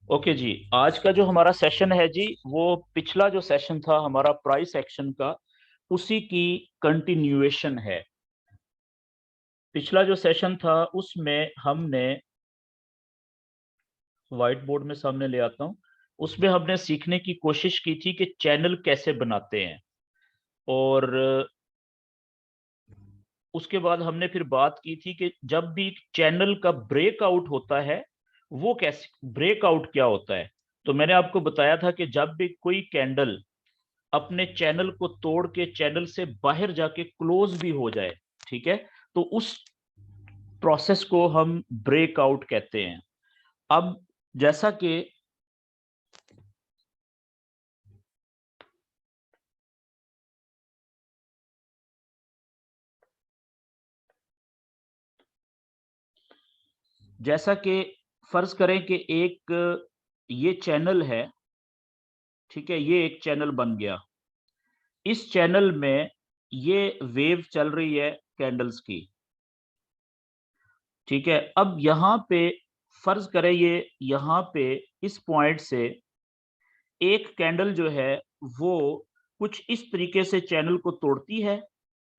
Okay जी। आज का जो हमारा सेशन है जी, वो पिछला जो सेशन था हमारा प्राइस एक्शन का, उसी की कंटिन्यूएशन है। पिछला जो सेशन था उसमें हमने, व्हाइट बोर्ड में सामने ले आता हूं, उसमें हमने सीखने की कोशिश की थी कि चैनल कैसे बनाते हैं। और उसके बाद हमने फिर बात की थी कि जब भी चैनल का ब्रेकआउट होता है, वो कैसे ब्रेकआउट क्या होता है। तो मैंने आपको बताया था कि जब भी कोई कैंडल अपने चैनल को तोड़ के चैनल से बाहर जाके क्लोज भी हो जाए, ठीक है, तो उस प्रोसेस को हम ब्रेकआउट कहते हैं। अब जैसा कि जैसा कि फर्ज करें कि एक ये चैनल है, ठीक है, ये एक चैनल बन गया। इस चैनल में ये वेव चल रही है कैंडल्स की, ठीक है। अब यहां पे फर्ज करें ये यहां पे इस पॉइंट से एक कैंडल जो है वो कुछ इस तरीके से चैनल को तोड़ती है,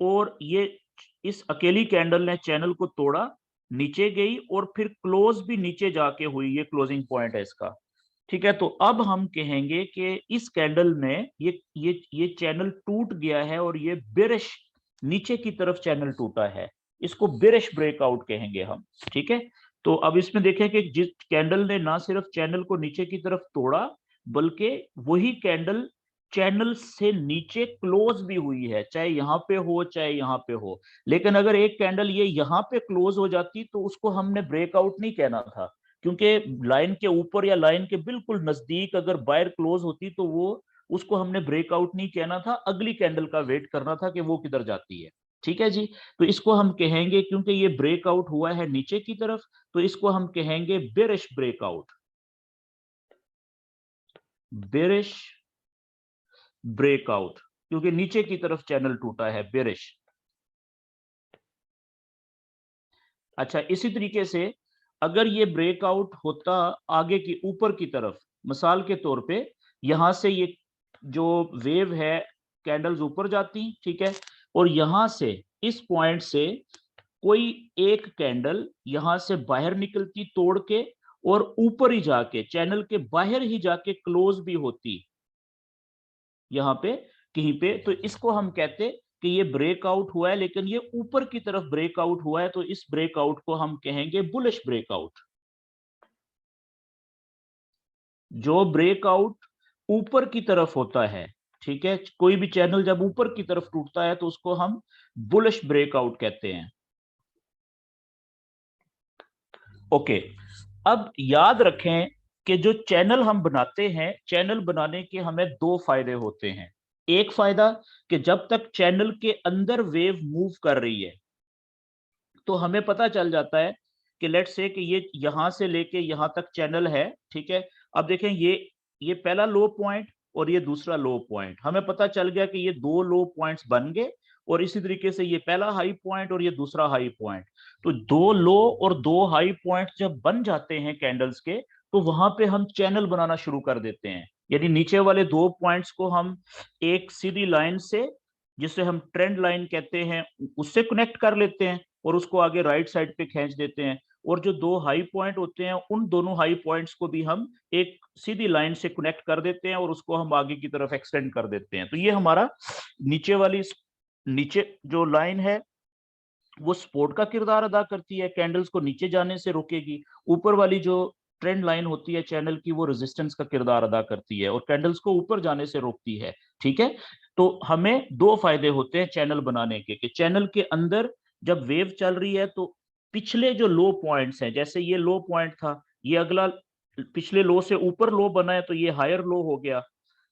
और ये इस अकेली कैंडल ने चैनल को तोड़ा, नीचे गई और फिर क्लोज भी नीचे जाके हुई। ये क्लोजिंग पॉइंट है इसका, ठीक है। तो अब हम कहेंगे कि इस कैंडल में ये चैनल टूट गया है और ये बेरिश नीचे की तरफ चैनल टूटा है। इसको बेरिश ब्रेकआउट कहेंगे हम, ठीक है। तो अब इसमें देखें कि जिस कैंडल ने ना सिर्फ चैनल को नीचे की तरफ तोड़ा, बल्कि वही कैंडल चैनल से नीचे क्लोज भी हुई है, चाहे यहां पे हो चाहे यहां पे हो। लेकिन अगर एक कैंडल ये यहां पे क्लोज हो जाती तो उसको हमने ब्रेकआउट नहीं कहना था, क्योंकि लाइन के ऊपर या लाइन के बिल्कुल नजदीक अगर बायर क्लोज होती तो वो उसको हमने ब्रेकआउट नहीं कहना था, अगली कैंडल का वेट करना था कि वो किधर जाती है, ठीक है जी। तो इसको हम कहेंगे, क्योंकि ये ब्रेकआउट हुआ है नीचे की तरफ, तो इसको हम कहेंगे बेरिश ब्रेकआउट, बेरिश ब्रेकआउट, क्योंकि नीचे की तरफ चैनल टूटा है, बेरिश। अच्छा, इसी तरीके से अगर ये ब्रेकआउट होता आगे की ऊपर की तरफ, मिसाल के तौर पे यहां से ये जो वेव है कैंडल्स ऊपर जाती, ठीक है, और यहां से इस पॉइंट से कोई एक कैंडल यहां से बाहर निकलती तोड़ के, और ऊपर ही जाके चैनल के बाहर ही जाके क्लोज भी होती यहां पे कहीं पे, तो इसको हम कहते कि ये ब्रेकआउट हुआ है, लेकिन ये ऊपर की तरफ ब्रेकआउट हुआ है, तो इस ब्रेकआउट को हम कहेंगे बुलिश ब्रेकआउट। जो ब्रेकआउट ऊपर की तरफ होता है, ठीक है, कोई भी चैनल जब ऊपर की तरफ टूटता है तो उसको हम बुलिश ब्रेकआउट कहते हैं। ओके, अब याद रखें कि जो चैनल हम बनाते हैं, चैनल बनाने के हमें दो फायदे होते हैं। एक फायदा कि जब तक चैनल के अंदर वेव मूव कर रही है तो हमें पता चल जाता है कि लेट्स से कि ये यहां से लेके यहां तक चैनल है, ठीक है। अब देखें ये पहला लो पॉइंट और ये दूसरा लो पॉइंट, हमें पता चल गया कि ये दो लो पॉइंट्स बन गए, और इसी तरीके से ये पहला हाई पॉइंट और ये दूसरा हाई पॉइंट। तो दो लो और दो हाई पॉइंट जब बन जाते हैं कैंडल्स के, तो वहां पे हम चैनल बनाना शुरू कर देते हैं। यानी नीचे वाले दो पॉइंट्स को हम एक सीधी लाइन से, जिसे हम ट्रेंड लाइन कहते हैं, उससे कनेक्ट कर लेते हैं और उसको आगे राइट साइड पे खींच देते हैं। और जो दो हाई पॉइंट होते हैं, उन दोनों हाई पॉइंट्स को भी हम एक सीधी लाइन से कनेक्ट कर देते हैं और उसको हम आगे की तरफ एक्सटेंड कर देते हैं। तो ये हमारा नीचे वाली, नीचे जो लाइन है वो सपोर्ट का किरदार अदा करती है, कैंडल्स को नीचे जाने से रोकेगी। ऊपर वाली जो ट्रेंड लाइन होती है चैनल की, वो रेजिस्टेंस का किरदार अदा करती है और कैंडल्स को ऊपर जाने से रोकती है, ठीक है। तो हमें दो फायदे होते हैं चैनल बनाने के, कि चैनल के अंदर जब वेव चल रही है तो पिछले जो लो पॉइंट्स हैं, जैसे ये लो पॉइंट था, ये अगला पिछले लो से ऊपर लो बना है तो ये हायर लो हो गया,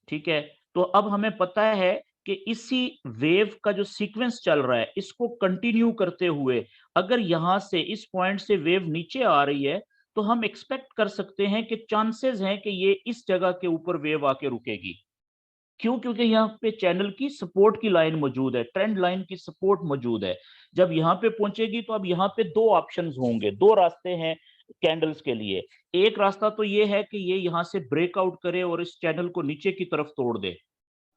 ठीक है। तो अब हमें पता है कि इसी वेव का जो सीक्वेंस चल रहा है, इसको कंटिन्यू करते हुए अगर यहां से इस पॉइंट से वेव नीचे आ रही है, तो हम एक्सपेक्ट कर सकते हैं कि चांसेस हैं कि ये इस जगह के ऊपर वेव आके रुकेगी। क्यों? क्योंकि यहाँ पे चैनल की सपोर्ट की लाइन मौजूद है, ट्रेंड लाइन की सपोर्ट मौजूद है। जब यहाँ पे पहुंचेगी तो अब यहाँ पे दो ऑप्शंस होंगे, दो रास्ते हैं। कैंडल्स के लिए। एक रास्ता तो ये है कि ये यहाँ से ब्रेकआउट करे और इस चैनल को नीचे की तरफ तोड़ दे।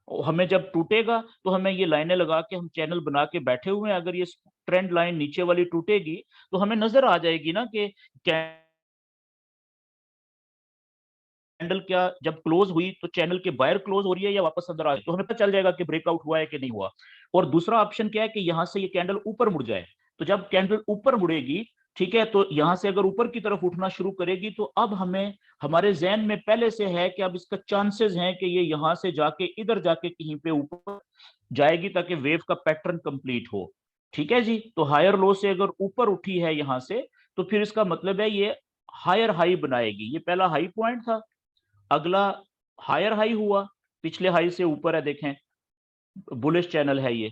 हमें जब टूटेगा तो हमें ये लाइनें लगा के हम चैनल बना के बैठे हुए हैं, अगर ये ट्रेंड लाइन नीचे वाली टूटेगी तो हमें नजर आ जाएगी ना कि कैंडल क्या जब क्लोज हुई तो चैनल के बाहर क्लोज हो रही है या वापस अंदर आ रही है, तो हमें पता चल जाएगा कि ब्रेकआउट हुआ है कि नहीं हुआ। और दूसरा ऑप्शन क्या है कि यहां से ये कैंडल ऊपर मुड़ जाए। तो जब कैंडल ऊपर मुड़ेगी, ठीक है, तो यहां से अगर ऊपर की तरफ उठना शुरू करेगी तो अब हमें हमारे जहन में पहले से है कि अब इसका चांसेस हैं कि ये यहां से जाके इधर जाके कहीं पे ऊपर जाएगी ताकि वेव का पैटर्न कंप्लीट हो। ठीक है जी। तो हायर लो से अगर ऊपर उठी है यहां से, तो फिर इसका मतलब है ये हायर हाई बनाएगी। ये पहला हाई पॉइंट था, अगला हायर हाई हुआ, पिछले हाई से ऊपर है, देखें बुलिश चैनल है ये।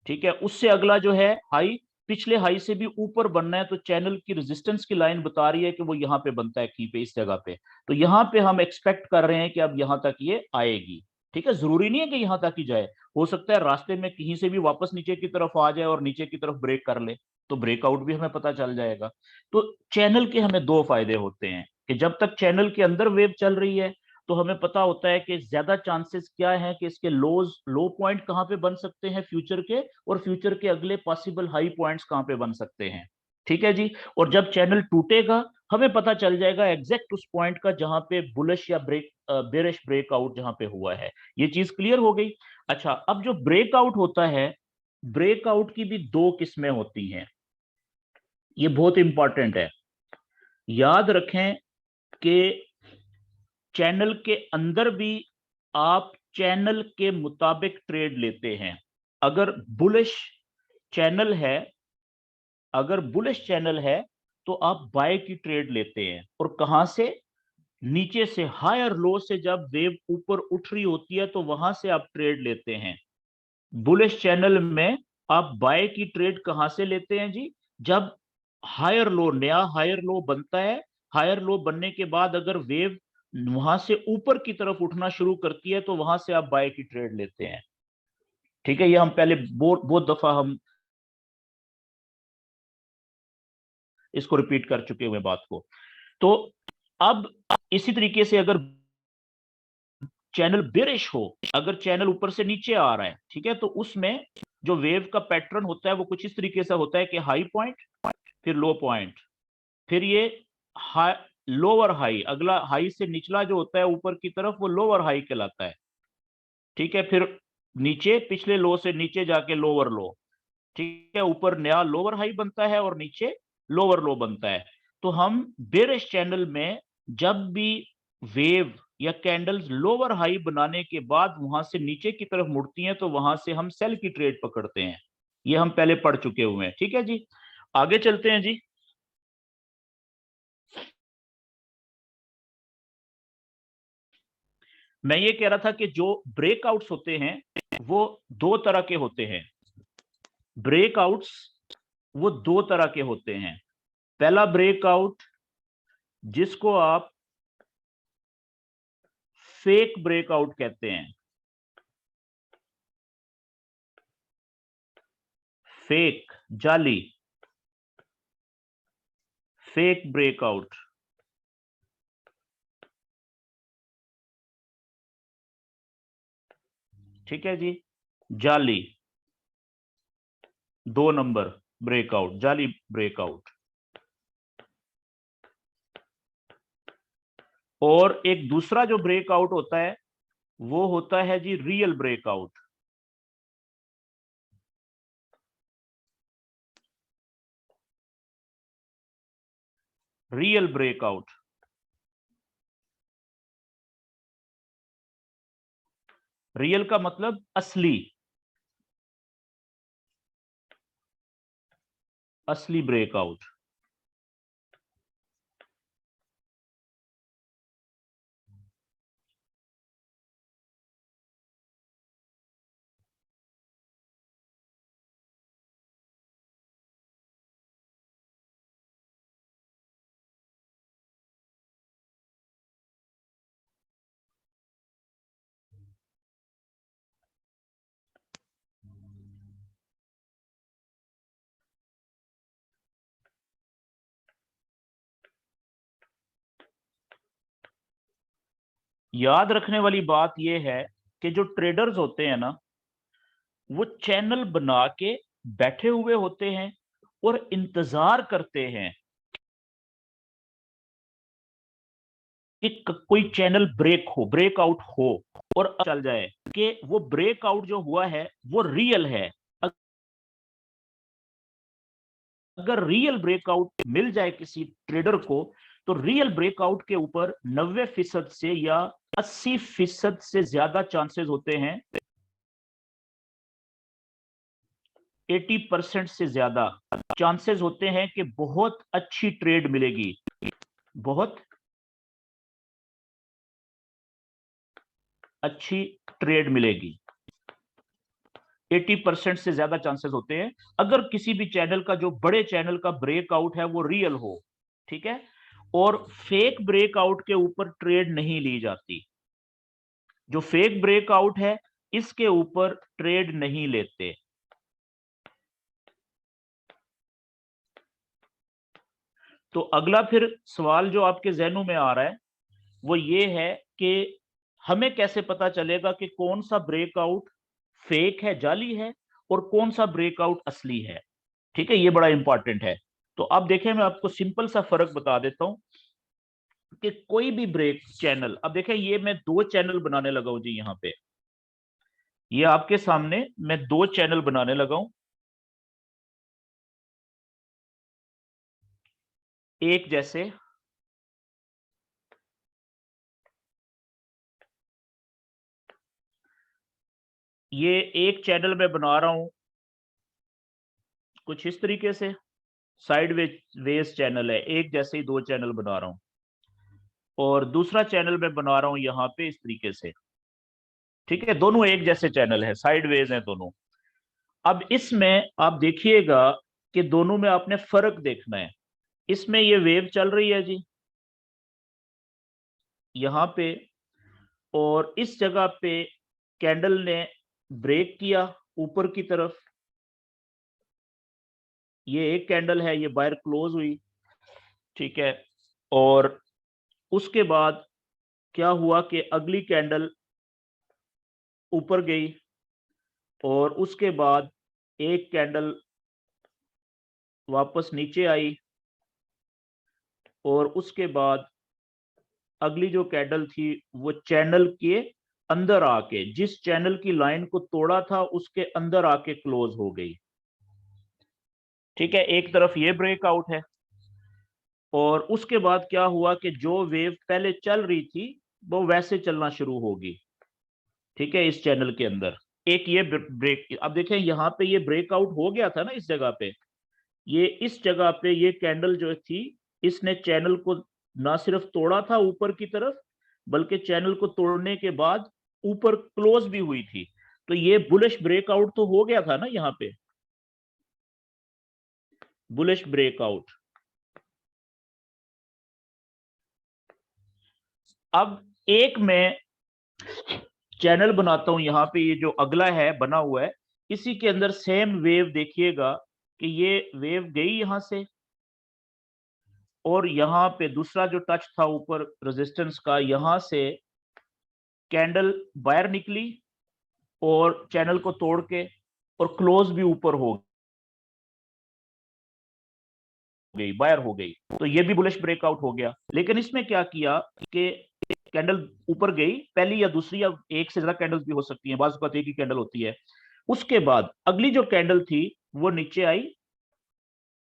ठीक है, उससे अगला जो है हाई पिछले हाई से भी ऊपर बनना है, तो चैनल की रेजिस्टेंस की लाइन बता रही है कि वो यहाँ पे बनता है, कहीं पे इस जगह पे। तो यहाँ पे हम एक्सपेक्ट कर रहे हैं कि अब यहाँ तक ये आएगी। ठीक है, जरूरी नहीं है कि यहाँ तक ही जाए, हो सकता है रास्ते में कहीं से भी वापस नीचे की तरफ आ जाए और नीचे की तरफ ब्रेक कर ले, तो ब्रेकआउट भी हमें पता चल जाएगा। तो चैनल के हमें दो फायदे होते हैं कि जब तक चैनल के अंदर वेव चल रही है तो हमें पता होता है कि ज्यादा चांसेस क्या है कि इसके लो पॉइंट कहाँ पे बन सकते हैं फ्यूचर के, और फ्यूचर के अगले पॉसिबल हाई पॉइंट्स कहाँ पे बन सकते हैं। ठीक है जी। और जब चैनल टूटेगा हमें पता चल जाएगा एग्जैक्ट उस पॉइंट का जहां पे बुलिश या बेरिश ब्रेकआउट जहां पे हुआ है। ये चीज क्लियर हो गई। अच्छा, अब जो ब्रेकआउट होता है, ब्रेकआउट की भी दो किस्में होती हैं, ये बहुत इंपॉर्टेंट है। याद रखें कि चैनल के अंदर भी आप चैनल के मुताबिक ट्रेड लेते हैं। अगर बुलिश चैनल है, अगर बुलिश चैनल है तो आप बाय की ट्रेड लेते हैं। और कहां से? नीचे से, हायर लो से जब वेव ऊपर उठ रही होती है तो वहां से आप ट्रेड लेते हैं। बुलिश चैनल में आप बाय की ट्रेड कहां से लेते हैं जी? जब हायर लो, नया हायर लो बनता है, हायर लो बनने के बाद अगर वेव वहां से ऊपर की तरफ उठना शुरू करती है तो वहां से आप बाय की ट्रेड लेते हैं। ठीक है, ये हम पहले बहुत बहुत दफा हम इसको रिपीट कर चुके हुए बात को। तो अब इसी तरीके से अगर चैनल बेरिश हो, अगर चैनल ऊपर से नीचे आ रहा है, ठीक है, तो उसमें जो वेव का पैटर्न होता है वो कुछ इस तरीके से होता है कि हाई पॉइंट, फिर लो पॉइंट, फिर ये हाई, लोअर हाई, अगला हाई से निचला जो होता है ऊपर की तरफ वो लोअर हाई कहलाता है। ठीक है, फिर नीचे पिछले लो से नीचे जाके लोअर लो। ठीक है, ऊपर नया लोअर हाई बनता है और नीचे लोअर लो बनता है। तो हम बेरिश चैनल में जब भी वेव या कैंडल्स लोअर हाई बनाने के बाद वहां से नीचे की तरफ मुड़ती हैं तो वहां से हम सेल की ट्रेड पकड़ते हैं। ये हम पहले पढ़ चुके हुए हैं। ठीक है जी, आगे चलते हैं जी। मैं ये कह रहा था कि जो ब्रेकआउट्स होते हैं वो दो तरह के होते हैं। ब्रेकआउट्स वो दो तरह के होते हैं। पहला ब्रेकआउट जिसको आप फेक ब्रेकआउट कहते हैं। फेक, जाली, फेक ब्रेकआउट। ठीक है जी, जाली, 2 नंबर ब्रेकआउट, जाली ब्रेकआउट। और एक दूसरा जो ब्रेकआउट होता है वो होता है जी real breakout. Real breakout, real का मतलब असली, असली ब्रेकआउट। याद रखने वाली बात यह है कि जो ट्रेडर्स होते हैं ना, वो चैनल बना के बैठे हुए होते हैं और इंतजार करते हैं कि कोई चैनल ब्रेकआउट हो और चल जाए कि वो ब्रेकआउट जो हुआ है वो रियल है। अगर रियल ब्रेकआउट मिल जाए किसी ट्रेडर को, तो रियल ब्रेकआउट के ऊपर 90% से या 80% से ज्यादा चांसेस होते हैं, 80% से ज्यादा चांसेस होते हैं कि बहुत अच्छी ट्रेड मिलेगी, बहुत अच्छी ट्रेड मिलेगी। 80% से ज्यादा चांसेस होते हैं अगर किसी भी चैनल का, जो बड़े चैनल का ब्रेकआउट है वो रियल हो। ठीक है, और फेक ब्रेकआउट के ऊपर ट्रेड नहीं ली जाती। जो फेक ब्रेकआउट है इसके ऊपर ट्रेड नहीं लेते। तो अगला फिर सवाल जो आपके जहनों में आ रहा है वो ये है कि हमें कैसे पता चलेगा कि कौन सा ब्रेकआउट फेक है, जाली है, और कौन सा ब्रेकआउट असली है। ठीक है, ये बड़ा इंपॉर्टेंट है। तो अब देखें, मैं आपको सिंपल सा फर्क बता देता हूं कि कोई भी ब्रेक चैनल, अब देखें ये मैं दो चैनल बनाने लगा हूं जी। यहां पे ये आपके सामने मैं दो चैनल बनाने लगा हूं, एक जैसे, ये एक चैनल मैं बना रहा हूं कुछ इस तरीके से, साइड वेज चैनल है, एक जैसे ही दो चैनल बना रहा हूं। और दूसरा चैनल मैं बना रहा हूं यहां पे इस तरीके से। ठीक है, दोनों एक जैसे चैनल है, साइड वेज है दोनों। अब इसमें आप देखिएगा कि दोनों में आपने फर्क देखना है। इसमें ये वेव चल रही है जी यहां पे, और इस जगह पे कैंडल ने ब्रेक किया ऊपर की तरफ। ये एक कैंडल है, ये बायर क्लोज हुई। ठीक है, और उसके बाद क्या हुआ कि अगली कैंडल ऊपर गई, और उसके बाद एक कैंडल वापस नीचे आई, और उसके बाद अगली जो कैंडल थी वो चैनल के अंदर आके, जिस चैनल की लाइन को तोड़ा था उसके अंदर आके क्लोज हो गई। ठीक है, एक तरफ ये ब्रेकआउट है, और उसके बाद क्या हुआ कि जो वेव पहले चल रही थी वो वैसे चलना शुरू होगी। ठीक है, इस चैनल के अंदर एक ये ब्रेक, अब देखें यहाँ पे ये ब्रेकआउट हो गया था ना इस जगह पे। ये इस जगह पे ये कैंडल जो थी, इसने चैनल को ना सिर्फ तोड़ा था ऊपर की तरफ, बल्कि चैनल को तोड़ने के बाद ऊपर क्लोज भी हुई थी। तो ये बुलिश ब्रेकआउट तो हो गया था ना यहाँ पे, बुलिश ब्रेकआउट। अब एक मैं चैनल बनाता हूं यहां पे, ये जो अगला है बना हुआ है, इसी के अंदर सेम वेव देखिएगा कि ये वेव गई यहां से, और यहां पे दूसरा जो टच था ऊपर रेजिस्टेंस का, यहां से कैंडल बाहर निकली और चैनल को तोड़ के और क्लोज भी ऊपर हो गई, बायर हो गई। तो ये भी बुलिश ब्रेकआउट हो गया। लेकिन इसमें क्या किया कि कैंडल ऊपर गई, पहली या दूसरी या एक से ज्यादा कैंडल्स भी हो सकती हैं, बाज़ औक़ात एक ही कैंडल होती है। उसके बाद अगली जो कैंडल थी वो नीचे आई।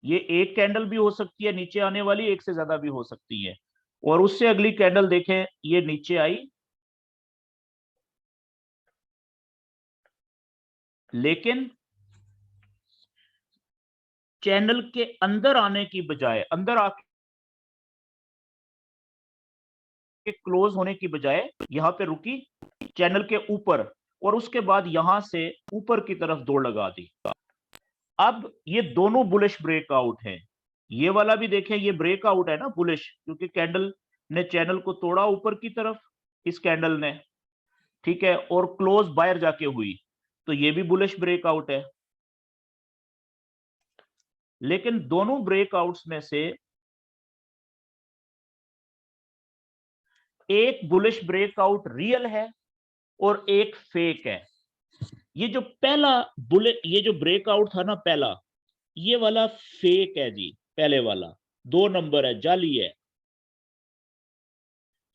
ये एक कैंडल भी हो सकती है नीचे आने वाली, एक से ज्यादा भी हो सकती है। और उससे अगली कैंडल देखें, ये नीचे आई, लेकिन चैनल के अंदर आने की बजाय, अंदर आके क्लोज होने की बजाय यहां पे रुकी चैनल के ऊपर, और उसके बाद यहां से ऊपर की तरफ दौड़ लगा दी। अब ये दोनों बुलिश ब्रेकआउट हैं। ये वाला भी देखें, ये ब्रेकआउट है ना बुलिश, क्योंकि कैंडल ने चैनल को तोड़ा ऊपर की तरफ, इस कैंडल ने। ठीक है, और क्लोज बाहर जाके हुई, तो ये भी बुलिश ब्रेकआउट है। लेकिन दोनों ब्रेकआउट्स में से एक बुलिश ब्रेकआउट रियल है और एक फेक है। ये जो पहला ये जो ब्रेकआउट था ना पहला, ये वाला फेक है जी, पहले वाला 2 नंबर है, जाली है,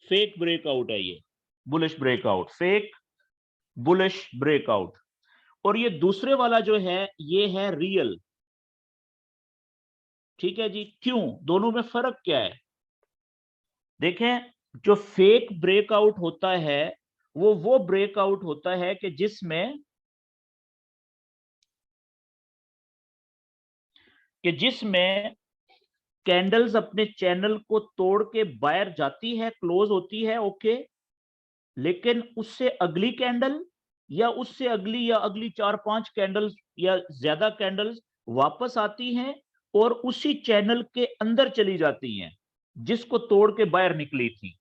फेक ब्रेकआउट है ये, bullish breakout, fake bullish breakout. और ये दूसरे वाला जो है ये है रियल। ठीक है जी, क्यों, दोनों में फर्क क्या है? देखें, जो फेक ब्रेकआउट होता है वो ब्रेकआउट होता है कि जिसमें कैंडल्स अपने चैनल को तोड़ के बाहर जाती है, क्लोज होती है, ओके, लेकिन उससे अगली कैंडल या उससे अगली या अगली 4-5 कैंडल्स या ज्यादा कैंडल्स वापस आती हैं और उसी चैनल के अंदर चली जाती हैं जिसको तोड़ के बाहर निकली थी।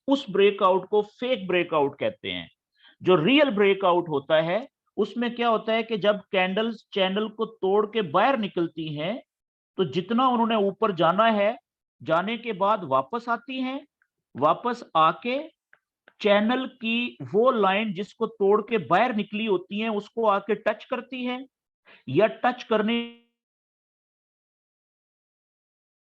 उस ब्रेकआउट को फेक ब्रेकआउट कहते हैं। जो रियल ब्रेकआउट होता है उसमें क्या होता है कि जब कैंडल्स चैनल को तोड़ के बाहर निकलती हैं तो जितना उन्होंने ऊपर जाना है, जाने के बाद वापस आती हैं, वापस आके चैनल की वो लाइन जिसको तोड़ के बाहर निकली होती है उसको आके टच करती है, या टच करने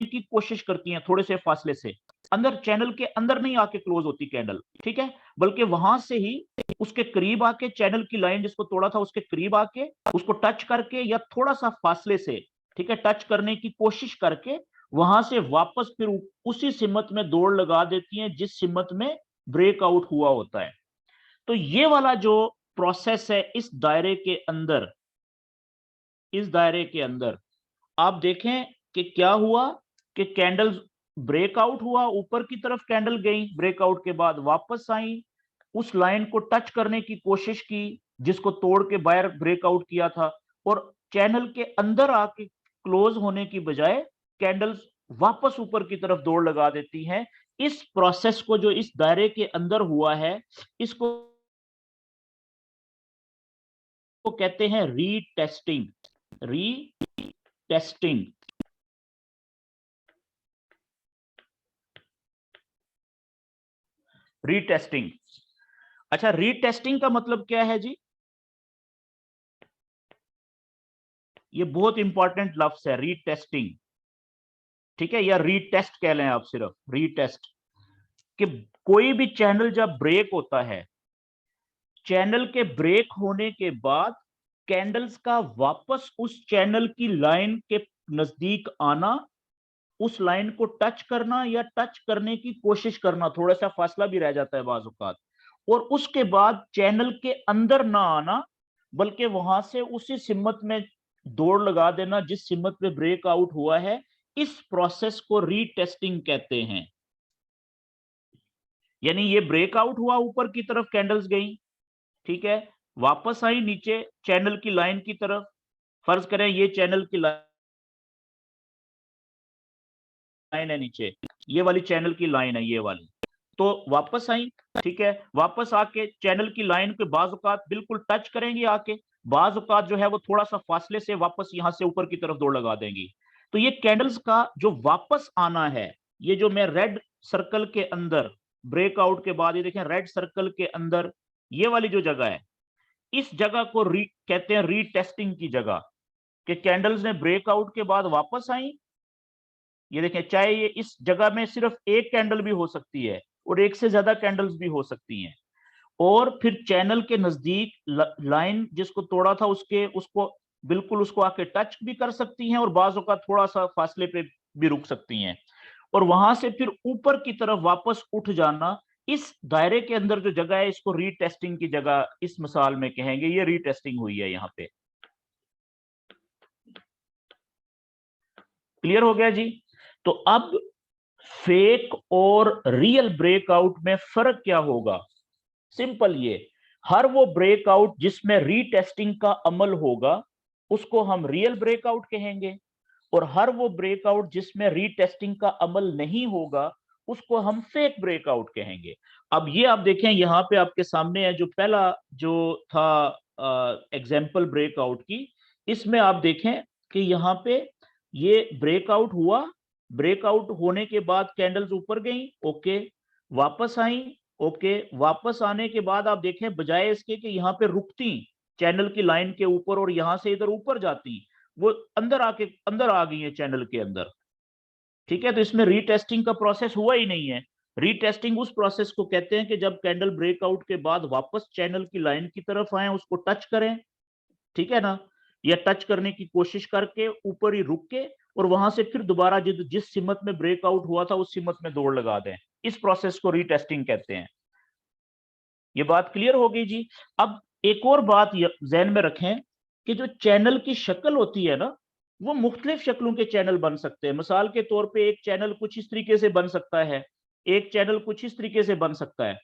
की कोशिश करती हैं थोड़े से फासले से, अंदर चैनल के अंदर नहीं आके क्लोज होती कैंडल, ठीक है, बल्कि वहां से ही उसके करीब आके चैनल की लाइन जिसको तोड़ा था उसके करीब आके उसको टच करके या थोड़ा सा फासले से, ठीक है, टच करने की कोशिश करके वहां से वापस फिर उसी सिमत में दौड़ लगा देती हैं जिस सिमत में ब्रेकआउट हुआ होता है। तो ये वाला जो प्रोसेस है इस दायरे के अंदर आप देखें कि क्या हुआ कि कैंडल ब्रेकआउट हुआ, ऊपर की तरफ कैंडल गई, ब्रेकआउट के बाद वापस आई, उस लाइन को टच करने की कोशिश की जिसको तोड़ के बाहर ब्रेकआउट किया था, और चैनल के अंदर आके क्लोज होने की बजाय कैंडल्स वापस ऊपर की तरफ दौड़ लगा देती हैं। इस प्रोसेस को जो इस दायरे के अंदर हुआ है इसको कहते हैं रीटेस्टिंग। रीटेस्टिंग। रीटेस्टिंग। अच्छा, रीटेस्टिंग का मतलब क्या है जी? ये बहुत इंपॉर्टेंट लफ्ज है, रीटेस्टिंग, ठीक है, या रीटेस्ट कह लें आप, सिर्फ रीटेस्ट। कि कोई भी चैनल जब ब्रेक होता है, चैनल के ब्रेक होने के बाद कैंडल्स का वापस उस चैनल की लाइन के नजदीक आना, उस लाइन को टच करना या टच करने की कोशिश करना, थोड़ा सा फासला भी रह जाता है बाज़ औक़ात, और उसके बाद चैनल के अंदर ना आना, बल्कि वहां से उसी सिमत में दौड़ लगा देना जिस सिमत में ब्रेकआउट हुआ है, इस प्रोसेस को रीटेस्टिंग कहते हैं। यानी ये ब्रेकआउट हुआ, ऊपर की तरफ कैंडल्स गई, ठीक है, वापस आई नीचे चैनल की लाइन की तरफ, फर्ज करें ये चैनल की लाइन है नीचे, ये वाली चैनल की लाइन है, ये वाली, तो वापस आई, ठीक है, वापस आके चैनल की लाइन के बाज़ औक़ात बिल्कुल टच करेंगी आके, बाज़ औक़ात जो है वो थोड़ा सा फासले से वापस यहां से ऊपर की तरफ दौड़ लगा देंगी। तो ये कैंडल्स का जो वापस आना है, ये जो मैं रेड सर्कल के अंदर ब्रेकआउट के बाद, ये देखें रेड सर्कल के अंदर ये वाली जो जगह है, इस जगह को कहते हैं रीटेस्टिंग की जगह, कि कैंडल्स ने ब्रेकआउट के बाद वापस आई, ये देखें, चाहे ये इस जगह में सिर्फ एक कैंडल भी हो सकती है और एक से ज्यादा कैंडल्स भी हो सकती हैं, और फिर चैनल के नजदीक लाइन जिसको तोड़ा था उसको बिल्कुल उसको आके टच भी कर सकती हैं और बाजों का थोड़ा सा फासले पे भी रुक सकती हैं, और वहां से फिर ऊपर की तरफ वापस उठ जाना। इस दायरे के अंदर जो जगह है इसको रीटेस्टिंग की जगह इस मिसाल में कहेंगे, ये रीटेस्टिंग हुई है यहाँ पे। क्लियर हो गया जी? तो अब फेक और रियल ब्रेकआउट में फर्क क्या होगा? सिंपल, ये हर वो ब्रेकआउट जिसमें रीटेस्टिंग का अमल होगा उसको हम रियल ब्रेकआउट कहेंगे, और हर वो ब्रेकआउट जिसमें रीटेस्टिंग का अमल नहीं होगा उसको हम फेक ब्रेकआउट कहेंगे। अब ये आप देखें यहाँ पे आपके सामने है जो पहला जो था एग्जाम्पल ब्रेकआउट की, इसमें आप देखें कि यहाँ पे ये ब्रेकआउट हुआ, ब्रेकआउट होने के बाद कैंडल्स ऊपर गई, ओके, वापस आई, ओके, वापस आने के बाद आप देखें बजाय इसके कि यहाँ पे रुकती चैनल की लाइन के ऊपर और यहां से इधर ऊपर जाती, वो अंदर आके अंदर आ गई है चैनल के अंदर। ठीक है, तो इसमें रीटेस्टिंग का प्रोसेस हुआ ही नहीं है। रीटेस्टिंग उस प्रोसेस को कहते हैं कि जब कैंडल ब्रेकआउट के बाद वापस चैनल की लाइन की तरफ आए, उसको टच करें, ठीक है ना, या टच करने की कोशिश करके ऊपर ही रुक के और वहां से फिर दोबारा जिस सिमत में ब्रेकआउट हुआ था उस सिमत में दौड़ लगा दें। इस प्रोसेस को रीटेस्टिंग कहते हैं। ये बात क्लियर हो गई जी। अब एक और बात जहन में रखें कि जो चैनल की शक्ल होती है ना, वो मुख्तलिफ शक्लों के चैनल बन सकते हैं। मिसाल के तौर पे एक चैनल कुछ इस तरीके से बन सकता है, एक चैनल कुछ इस तरीके से बन सकता है,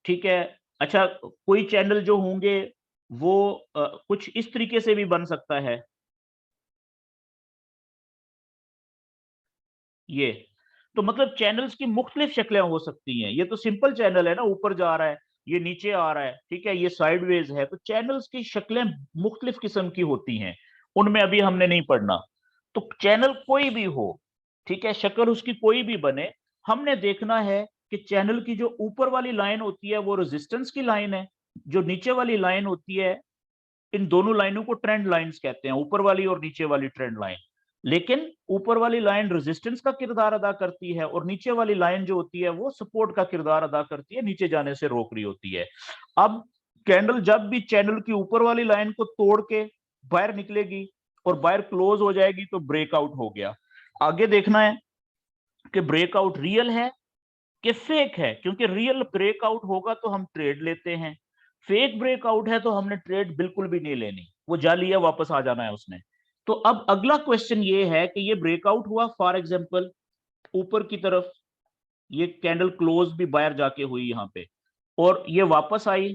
ठीक है। अच्छा, कोई चैनल जो होंगे वो कुछ इस तरीके से भी बन सकता है, ये। तो मतलब चैनल्स की मुख्तलिफ शक्लें हो सकती हैं। ये तो सिंपल चैनल है ना, ऊपर जा रहा है, ये नीचे आ रहा है, ठीक है, ये साइडवेज है। तो चैनल्स की शक्लें मुख्तलिफ किस्म की होती हैं, उनमें अभी हमने नहीं पढ़ना। तो चैनल कोई भी हो, ठीक है, शक्ल उसकी कोई भी बने, हमने देखना है कि चैनल की जो ऊपर वाली लाइन होती है वो रेजिस्टेंस की लाइन है, जो नीचे वाली लाइन होती है, इन दोनों लाइनों को ट्रेंड लाइंस कहते हैं, ऊपर वाली और नीचे वाली ट्रेंड लाइन। लेकिन ऊपर वाली लाइन रेजिस्टेंस का किरदार अदा करती है और नीचे वाली लाइन जो होती है वो सपोर्ट का किरदार अदा करती है, नीचे जाने से रोक रही होती है। अब कैंडल जब भी चैनल की ऊपर वाली लाइन को तोड़ के बाहर निकलेगी और बाहर क्लोज हो जाएगी तो ब्रेकआउट हो गया। आगे देखना है कि ब्रेकआउट रियल है कि फेक है, क्योंकि रियल ब्रेकआउट होगा तो हम ट्रेड लेते हैं, फेक ब्रेकआउट है तो हमने ट्रेड बिल्कुल भी नहीं लेनी, वो जा लिया वापस आ जाना है उसने। तो अब अगला क्वेश्चन ये है कि ये ब्रेकआउट हुआ फॉर एग्जांपल ऊपर की तरफ, ये कैंडल क्लोज भी बाहर जाके हुई यहां पे, और ये वापस आई,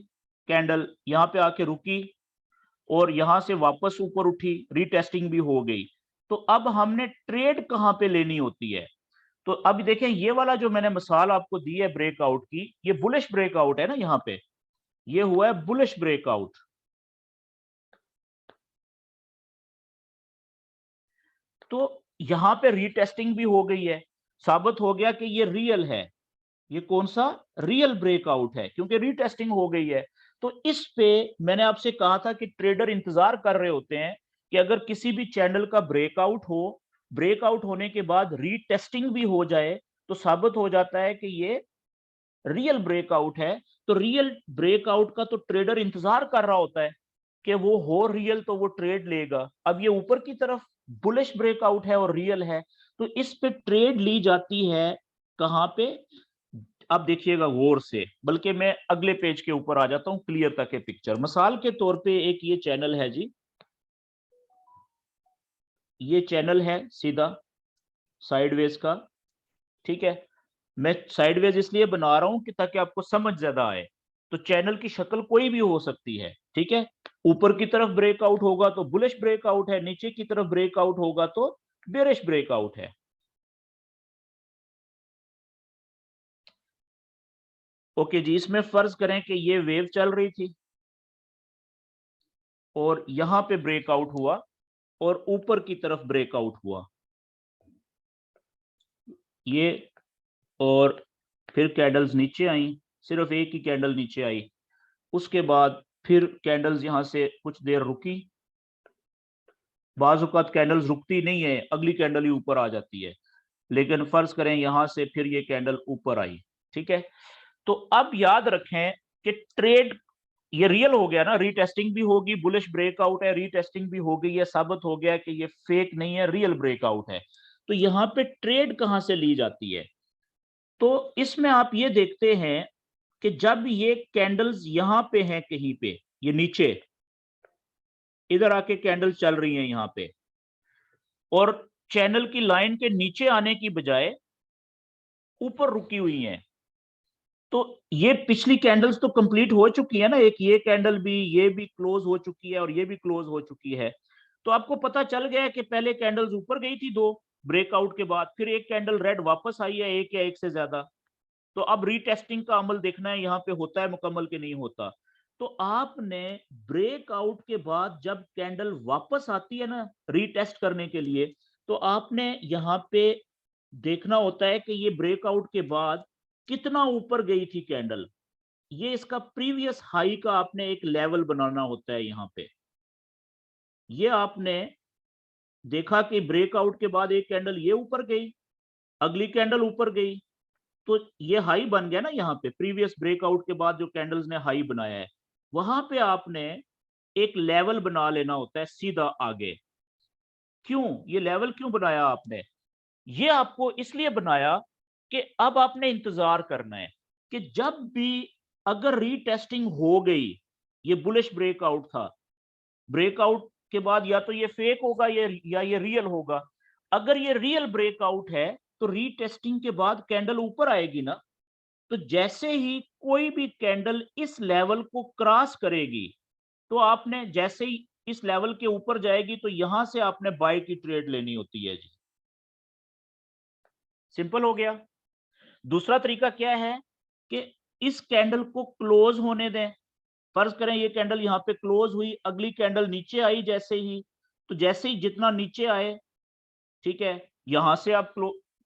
कैंडल यहां पे आके रुकी और यहां से वापस ऊपर उठी, रीटेस्टिंग भी हो गई। तो अब हमने ट्रेड कहां पे लेनी होती है? तो अब देखें, ये वाला जो मैंने मिसाल आपको दी है ब्रेकआउट की, ये बुलिश ब्रेकआउट है ना, यहां पे ये हुआ है बुलिश ब्रेकआउट। तो यहां पे रीटेस्टिंग भी हो गई है, साबित हो गया कि ये रियल है, ये कौन सा रियल ब्रेकआउट है, क्योंकि रीटेस्टिंग हो गई है। तो इस पे मैंने आपसे कहा था कि ट्रेडर इंतजार कर रहे होते हैं कि अगर किसी भी चैनल का ब्रेकआउट हो, ब्रेकआउट होने के बाद रीटेस्टिंग भी हो जाए, तो साबित हो जाता है कि ये रियल ब्रेकआउट है। तो रियल ब्रेकआउट का तो ट्रेडर इंतजार कर रहा होता है कि वो हो रियल तो वो ट्रेड लेगा। अब ये ऊपर की तरफ बुलिश ब्रेकआउट है और रियल है, तो इस पे ट्रेड ली जाती है कहां पे? अब देखिएगा गौर से, बल्कि मैं अगले पेज के ऊपर आ जाता हूं क्लियर तक है पिक्चर। मिसाल के तौर पे एक ये चैनल है जी, ये चैनल है सीधा साइडवेज का, ठीक है। मैं साइडवेज इसलिए बना रहा हूं कि ताकि आपको समझ ज्यादा आए। तो चैनल की शक्ल कोई भी हो सकती है, ठीक है। ऊपर की तरफ ब्रेकआउट होगा तो बुलिश ब्रेकआउट है, नीचे की तरफ ब्रेकआउट होगा तो बेरिश ब्रेकआउट है। ओके जी, इसमें फर्ज करें कि ये वेव चल रही थी और यहां पे ब्रेकआउट हुआ और ऊपर की तरफ ब्रेकआउट हुआ, ये, और फिर कैंडल्स नीचे आई, सिर्फ एक ही कैंडल नीचे आई। उसके बाद फिर कैंडल्स यहां से कुछ देर रुकी, बाज़ औक़ात कैंडल्स रुकती नहीं है, अगली कैंडल ही ऊपर आ जाती है, लेकिन फर्ज करें यहां से फिर ये कैंडल ऊपर आई, ठीक है। तो अब याद रखें कि ट्रेड ये रियल हो गया ना, रीटेस्टिंग भी होगी, बुलिश ब्रेकआउट है, रीटेस्टिंग भी हो गई है, साबित हो गया कि ये फेक नहीं है, रियल ब्रेकआउट है। तो यहां पे ट्रेड कहां से ली जाती है? तो इसमें आप ये देखते हैं कि जब ये कैंडल्स यहां पे हैं कहीं पे, ये नीचे इधर आके कैंडल चल रही हैं यहां पे, और चैनल की लाइन के नीचे आने की बजाय ऊपर रुकी हुई हैं, तो ये पिछली कैंडल्स तो कंप्लीट हो चुकी है ना, एक ये कैंडल भी, ये भी क्लोज हो चुकी है और ये भी क्लोज हो चुकी है। तो आपको पता चल गया कि पहले कैंडल्स ऊपर गई थी दो ब्रेकआउट के बाद, फिर एक कैंडल रेड वापस आई है, एक या एक से ज्यादा। तो अब रीटेस्टिंग का अमल देखना है यहाँ पे होता है मुकम्मल कि नहीं होता। तो आपने ब्रेकआउट के बाद जब कैंडल वापस आती है ना रीटेस्ट करने के लिए, तो आपने यहाँ पे देखना होता है कि ये ब्रेकआउट के बाद कितना ऊपर गई थी कैंडल। ये इसका प्रीवियस हाई का आपने एक लेवल बनाना होता है यहाँ पे। ये आपने देखा कि ब्रेकआउट के बाद एक कैंडल ये ऊपर गई, अगली कैंडल ऊपर गई, तो ये हाई बन गया ना यहाँ पे। प्रीवियस ब्रेकआउट के बाद जो कैंडल्स ने हाई बनाया है, वहां पे आपने एक लेवल बना लेना होता है सीधा आगे। क्यों ये लेवल क्यों बनाया आपने? ये आपको इसलिए बनाया कि अब आपने इंतजार करना है कि जब भी अगर रीटेस्टिंग हो गई, ये बुलिश ब्रेकआउट था, ब्रेकआउट के बाद या तो ये फेक होगा या ये रियल होगा। अगर ये रियल ब्रेकआउट है तो रीटेस्टिंग के बाद कैंडल ऊपर आएगी ना। तो जैसे ही कोई भी कैंडल इस लेवल को क्रॉस करेगी, तो आपने जैसे ही इस लेवल के ऊपर जाएगी तो यहां से आपने बाय की ट्रेड लेनी होती है जी। सिंपल हो गया। दूसरा तरीका क्या है कि इस कैंडल को क्लोज होने दें। फर्ज करें ये कैंडल यहाँ पे क्लोज हुई, अगली कैंडल नीचे आई जैसे ही, तो जैसे ही जितना नीचे आए, ठीक है, यहां से आप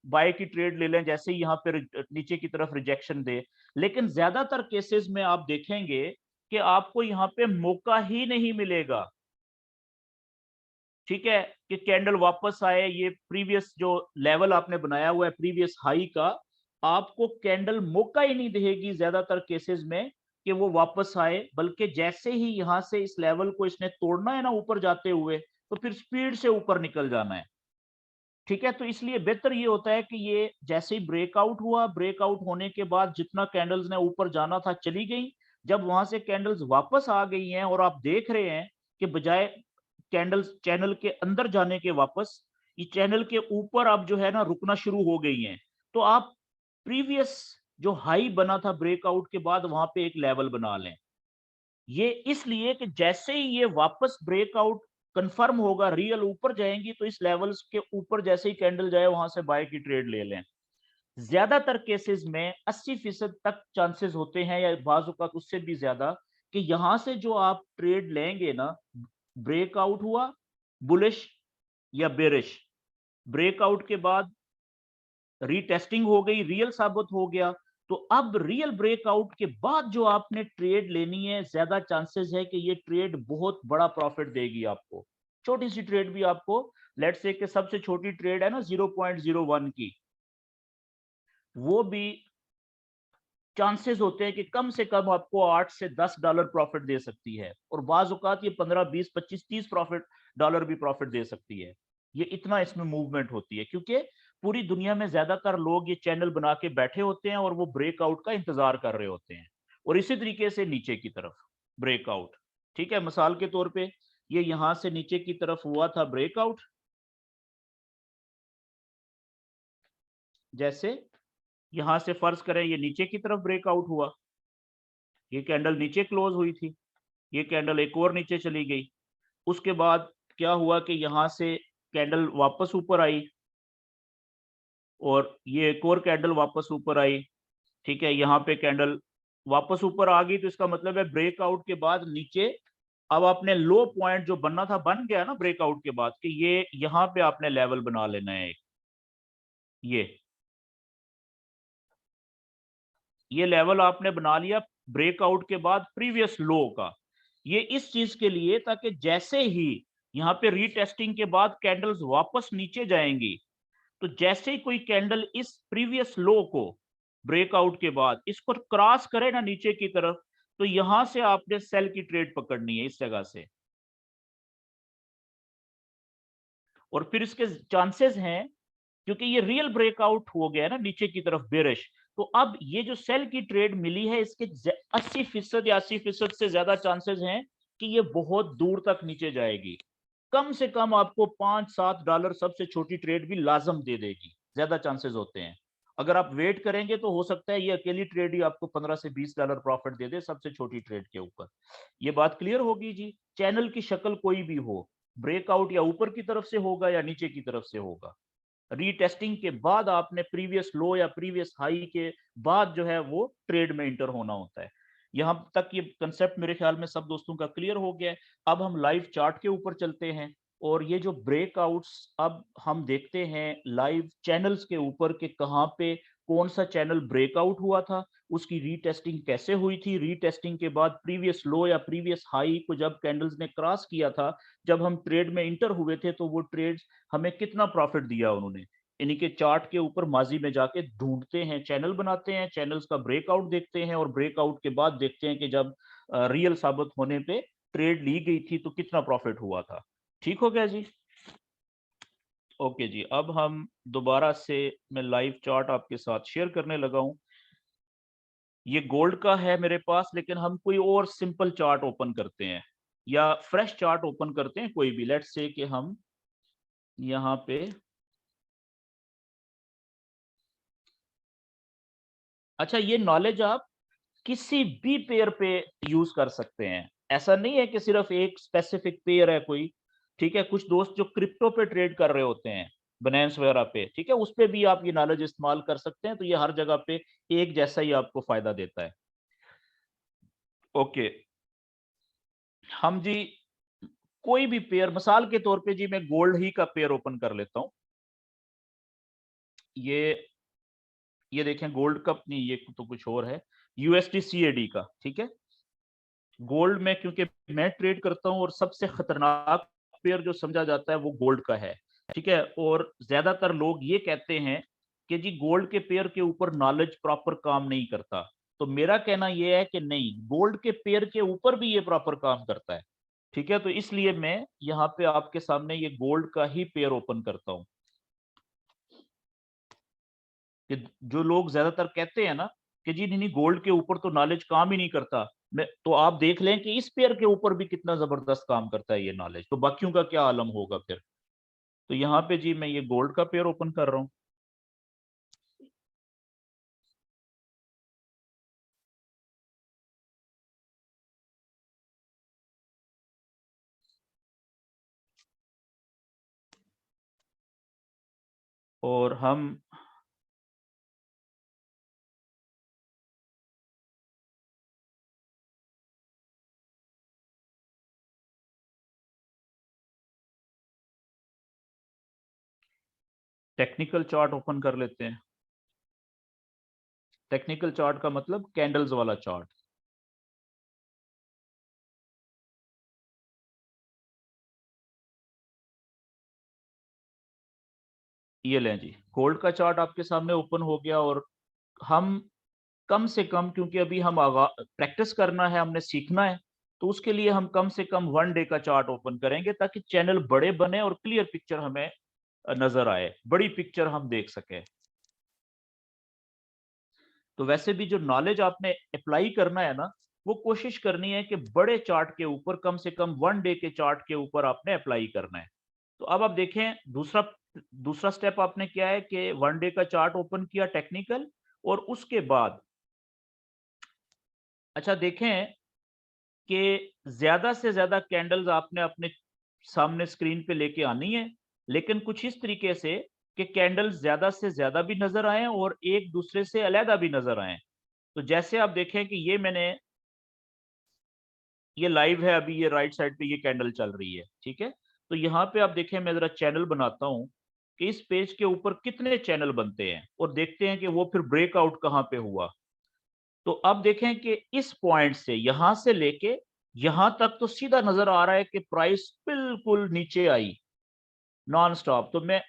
बाय की ट्रेड ले लें जैसे ही यहाँ पे नीचे की तरफ रिजेक्शन दे। लेकिन ज्यादातर केसेस में आप देखेंगे कि आपको यहाँ पे मौका ही नहीं मिलेगा, ठीक है, कि कैंडल वापस आए। ये प्रीवियस जो लेवल आपने बनाया हुआ है प्रीवियस हाई का, आपको कैंडल मौका ही नहीं देगी ज्यादातर केसेस में कि वो वापस आए। बल्कि जैसे ही यहां से इस लेवल को इसने तोड़ना है ना ऊपर जाते हुए, तो फिर स्पीड से ऊपर निकल जाना है, ठीक है। तो इसलिए बेहतर ये होता है कि ये जैसे ही ब्रेकआउट हुआ, ब्रेकआउट होने के बाद जितना कैंडल्स ने ऊपर जाना था चली गई। जब वहां से कैंडल्स वापस आ गई हैं और आप देख रहे हैं कि बजाय कैंडल्स चैनल के अंदर जाने के वापस, ये चैनल के ऊपर अब जो है ना रुकना शुरू हो गई हैं, तो आप प्रीवियस जो हाई बना था ब्रेकआउट के बाद वहां पे एक लेवल बना लें। ये इसलिए कि जैसे ही ये वापस ब्रेकआउट कंफर्म होगा, रियल ऊपर जाएंगी, तो इस लेवल्स के ऊपर जैसे ही कैंडल जाए वहां से बाय की ट्रेड ले लें। ज्यादातर केसेस में 80% तक चांसेस होते हैं या बाजू का उससे भी ज्यादा कि यहां से जो आप ट्रेड लेंगे ना, ब्रेकआउट हुआ बुलिश या बेरिश, ब्रेकआउट के बाद रीटेस्टिंग हो गई, रियल साबित हो गया, तो अब रियल ब्रेकआउट के बाद जो आपने ट्रेड लेनी है, ज्यादा चांसेस है कि ये ट्रेड बहुत बड़ा प्रॉफिट देगी आपको। छोटी सी ट्रेड भी आपको, लेट्स से कि सबसे छोटी ट्रेड है ना 0.01 की, वो भी चांसेस होते हैं कि कम से कम आपको 8 से 10 डॉलर प्रॉफिट दे सकती है, और बाज औकात ये 15, 20, 25, 30 प्रॉफिट डॉलर भी प्रॉफिट दे सकती है। ये इतना इसमें मूवमेंट होती है क्योंकि पूरी दुनिया में ज्यादातर लोग ये चैनल बना के बैठे होते हैं और वो ब्रेकआउट का इंतजार कर रहे होते हैं। और इसी तरीके से नीचे की तरफ ब्रेकआउट, ठीक है, मिसाल के तौर पे ये यहां से नीचे की तरफ हुआ था ब्रेकआउट, जैसे यहां से फर्ज करें ये नीचे की तरफ ब्रेकआउट हुआ, ये कैंडल नीचे क्लोज हुई थी, ये कैंडल एक और नीचे चली गई। उसके बाद क्या हुआ कि यहां से कैंडल वापस ऊपर आई और ये एक और कैंडल वापस ऊपर आई, ठीक है, यहाँ पे कैंडल वापस ऊपर आ गई, तो इसका मतलब है ब्रेकआउट के बाद नीचे अब आपने लो पॉइंट जो बनना था बन गया ना ब्रेकआउट के बाद, कि ये यहाँ पे आपने लेवल बना लेना है। ये लेवल आपने बना लिया ब्रेकआउट के बाद प्रीवियस लो का। ये इस चीज के लिए ताकि जैसे ही यहाँ पे रीटेस्टिंग के बाद कैंडल्स वापस नीचे जाएंगी, तो जैसे ही कोई कैंडल इस प्रीवियस लो को ब्रेकआउट के बाद इसको क्रॉस करे ना नीचे की तरफ, तो यहां से आपने सेल की ट्रेड पकड़नी है इस जगह से। और फिर इसके चांसेस हैं, क्योंकि ये रियल ब्रेकआउट हो गया है ना नीचे की तरफ बेरिश, तो अब ये जो सेल की ट्रेड मिली है इसके 80% या 80% से ज्यादा चांसेस हैं कि ये बहुत दूर तक नीचे जाएगी। कम से कम आपको 5-7 डॉलर सबसे छोटी ट्रेड भी लाजम दे देगी, ज्यादा चांसेस होते हैं। अगर आप वेट करेंगे तो हो सकता है ये अकेली ट्रेड ही आपको 15 से 20 डॉलर प्रॉफिट दे दे सबसे छोटी ट्रेड के ऊपर। ये बात क्लियर होगी जी। चैनल की शक्ल कोई भी हो, ब्रेकआउट या ऊपर की तरफ से होगा या नीचे की तरफ से होगा, रीटेस्टिंग के बाद आपने प्रीवियस लो या प्रीवियस हाई के बाद जो है वो ट्रेड में इंटर होना होता है। यहां तक ये कंसेप्ट मेरे ख्याल में सब दोस्तों का क्लियर हो गया है। अब हम लाइव चार्ट के ऊपर चलते हैं। और ये जो ब्रेकआउट्स अब हम देखते हैं लाइव चैनल्स के ऊपर के कहाँ पे कौन सा चैनल ब्रेकआउट हुआ था, उसकी रीटेस्टिंग कैसे हुई थी, रीटेस्टिंग के बाद प्रीवियस लो या प्रीवियस हाई को जब कैंडल्स ने क्रॉस किया था, जब हम ट्रेड में इंटर हुए थे तो वो ट्रेड्स हमें कितना प्रॉफिट दिया उन्होंने, इन्हीं के चार्ट के ऊपर माजी में जाके ढूंढते हैं, चैनल बनाते हैं, चैनल्स का ब्रेकआउट देखते हैं और ब्रेकआउट के बाद देखते हैं कि जब रियल साबित होने पे ट्रेड ली गई थी तो कितना प्रॉफिट हुआ था। ठीक हो गया जी? ओके जी, अब हम दोबारा से मैं लाइव चार्ट आपके साथ शेयर करने लगा हूं। ये गोल्ड का है मेरे पास, लेकिन हम कोई और सिंपल चार्ट ओपन करते हैं या फ्रेश चार्ट ओपन करते हैं कोई भी। लेट्स से कि हम यहाँ पे अच्छा, ये नॉलेज आप किसी भी पेयर पे यूज कर सकते हैं, ऐसा नहीं है कि सिर्फ एक स्पेसिफिक पेयर है कोई। ठीक है, कुछ दोस्त जो क्रिप्टो पे ट्रेड कर रहे होते हैं, बनांस वगैरह पे, ठीक है, उस पे भी आप ये नॉलेज इस्तेमाल कर सकते हैं, तो ये हर जगह पे एक जैसा ही आपको फायदा देता है। ओके, हम जी कोई भी पेयर, मिसाल के तौर पे जी मैं गोल्ड ही का पेयर ओपन कर लेता हूं। ये देखें, गोल्ड का नहीं, ये तो कुछ और है, यूएसडी सीएडी का। ठीक है, गोल्ड में क्योंकि मैं ट्रेड करता हूं और सबसे खतरनाक पेयर जो समझा जाता है वो गोल्ड का है। ठीक है, और ज्यादातर लोग ये कहते हैं कि जी गोल्ड के पेयर के ऊपर नॉलेज प्रॉपर काम नहीं करता, तो मेरा कहना यह है कि नहीं, गोल्ड के पेयर के ऊपर भी ये प्रॉपर काम करता है। ठीक है, तो इसलिए मैं यहाँ पे आपके सामने ये गोल्ड का ही पेयर ओपन करता हूं। कि जो लोग ज्यादातर कहते हैं ना कि जी नहीं गोल्ड के ऊपर तो नॉलेज काम ही नहीं करता, मैं तो आप देख लें कि इस पेयर के ऊपर भी कितना जबरदस्त काम करता है ये नॉलेज, तो बाकियों का क्या आलम होगा फिर। तो यहाँ पे जी मैं ये गोल्ड का पेयर ओपन कर रहा हूँ। और हम टेक्निकल चार्ट ओपन कर लेते हैं। टेक्निकल चार्ट का मतलब कैंडल्स वाला चार्ट। ये लें जी, गोल्ड का चार्ट आपके सामने ओपन हो गया। और हम कम से कम, क्योंकि अभी हम प्रैक्टिस करना है, हमने सीखना है, तो उसके लिए हम कम से कम 1 डे का चार्ट ओपन करेंगे ताकि चैनल बड़े बने और क्लियर पिक्चर हमें नजर आए, बड़ी पिक्चर हम देख सके। तो वैसे भी जो नॉलेज आपने अप्लाई करना है ना, वो कोशिश करनी है कि बड़े चार्ट के ऊपर, कम से कम 1 डे के चार्ट के ऊपर आपने अप्लाई करना है। तो अब आप देखें, दूसरा दूसरा स्टेप आपने क्या है कि 1 डे का चार्ट ओपन किया टेक्निकल, और उसके बाद अच्छा देखें कि ज्यादा से ज्यादा कैंडल्स आपने अपने सामने स्क्रीन पे लेके आनी है, लेकिन कुछ इस तरीके से कि कैंडल्स ज्यादा से ज्यादा भी नजर आए और एक दूसरे से अलहदा भी नजर आए। तो जैसे आप देखें कि ये मैंने, ये लाइव है अभी, ये राइट साइड पे ये कैंडल चल रही है। ठीक है, तो यहाँ पे आप देखें, मैं जरा चैनल बनाता हूँ कि इस पेज के ऊपर कितने चैनल बनते हैं और देखते हैं कि वो फिर ब्रेकआउट कहाँ पे हुआ। तो अब देखें कि इस पॉइंट से यहां से लेके यहां तक तो सीधा नजर आ रहा है कि प्राइस बिल्कुल नीचे आई नॉन स्टॉप। तो मैं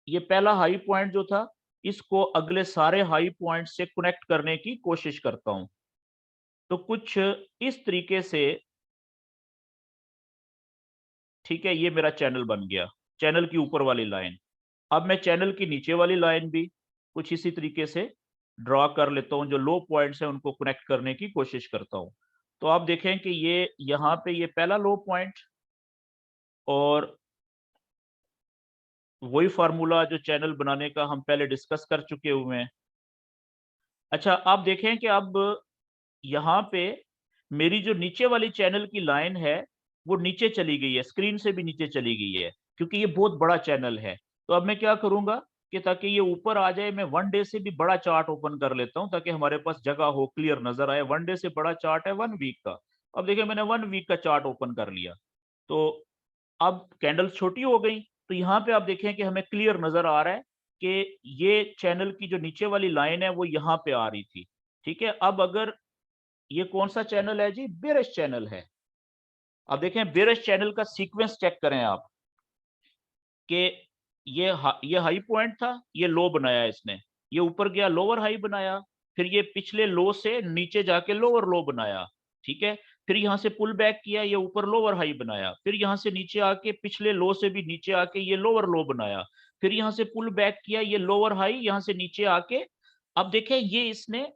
ये पहला हाई पॉइंट जो था, इसको अगले सारे हाई पॉइंट से कनेक्ट करने की कोशिश करता हूं। तो कुछ इस तरीके से, ठीक है, ये मेरा चैनल बन गया, चैनल की ऊपर वाली लाइन। अब मैं चैनल की नीचे वाली लाइन भी कुछ इसी तरीके से ड्रॉ कर लेता हूं, जो लो पॉइंट्स हैं उनको कनेक्ट करने की कोशिश करता हूं। तो आप देखें कि ये यहाँ पे ये पहला लो पॉइंट, और वही फार्मूला जो चैनल बनाने का हम पहले डिस्कस कर चुके हुए हैं। अच्छा, आप देखें कि अब यहाँ पे मेरी जो नीचे वाली चैनल की लाइन है वो नीचे चली गई है, स्क्रीन से भी नीचे चली गई है, क्योंकि ये बहुत बड़ा चैनल है। तो अब मैं क्या करूंगा कि ताकि ये ऊपर आ जाए, मैं 1 डे से भी बड़ा चार्ट ओपन कर लेता हूं ताकि हमारे पास जगह हो, क्लियर नजर आए। 1 डे से बड़ा चार्ट है 1 वीक का। अब देखिए, मैंने 1 वीक का चार्ट ओपन कर लिया। तो अब कैंडल्स छोटी हो गई, तो यहाँ पे आप देखें कि हमें क्लियर नजर आ रहा है कि ये चैनल की जो नीचे वाली लाइन है वो यहाँ पे आ रही थी। ठीक है, अब अगर ये कौन सा चैनल है जी, बेयरिश चैनल है। अब देखें बेयरिश चैनल का सीक्वेंस चेक करें आप कि ये हाई पॉइंट था, ये लो बनाया इसने, ये ऊपर गया लोअर हाई बनाया, फिर ये पिछले लो से नीचे जाके लोअर लो बनाया। ठीक है, फिर यहाँ से पुल बैक किया, ये ऊपर लोअर हाई बनाया, फिर यहाँ से नीचे आके पिछले लो से भी नीचे आके ये लोअर लो बनाया, फिर यहाँ से पुल बैक किया, ये लोअर हाई यहाँ से नीचे आके, अब देखें ये इसने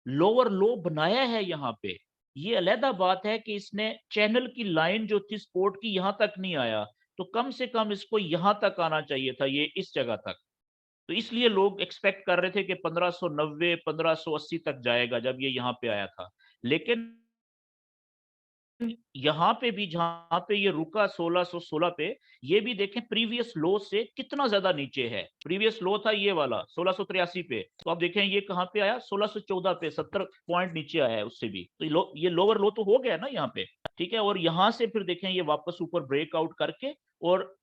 लोअर लो बनाया है यहाँ पे। ये अलग बात है कि इसने चैनल की लाइन जो थी सपोर्ट की यहाँ तक नहीं आया, तो कम से कम इसको यहां तक आना चाहिए था, ये इस जगह तक। तो इसलिए लोग एक्सपेक्ट कर रहे थे कि 1590 1580 तक जाएगा जब ये यहाँ पे आया था। लेकिन यहाँ पे भी जहां पे ये रुका 1616 पे, ये भी देखें प्रीवियस लो से कितना ज्यादा नीचे है। प्रीवियस लो था ये वाला 1683 पे, तो आप देखें ये कहाँ पे आया 1614 पे, 70 पॉइंट नीचे आया है उससे भी। तो ये लोअर लो तो हो गया ना यहाँ पे। ठीक है, और यहाँ से फिर देखें ये वापस ऊपर ब्रेकआउट करके और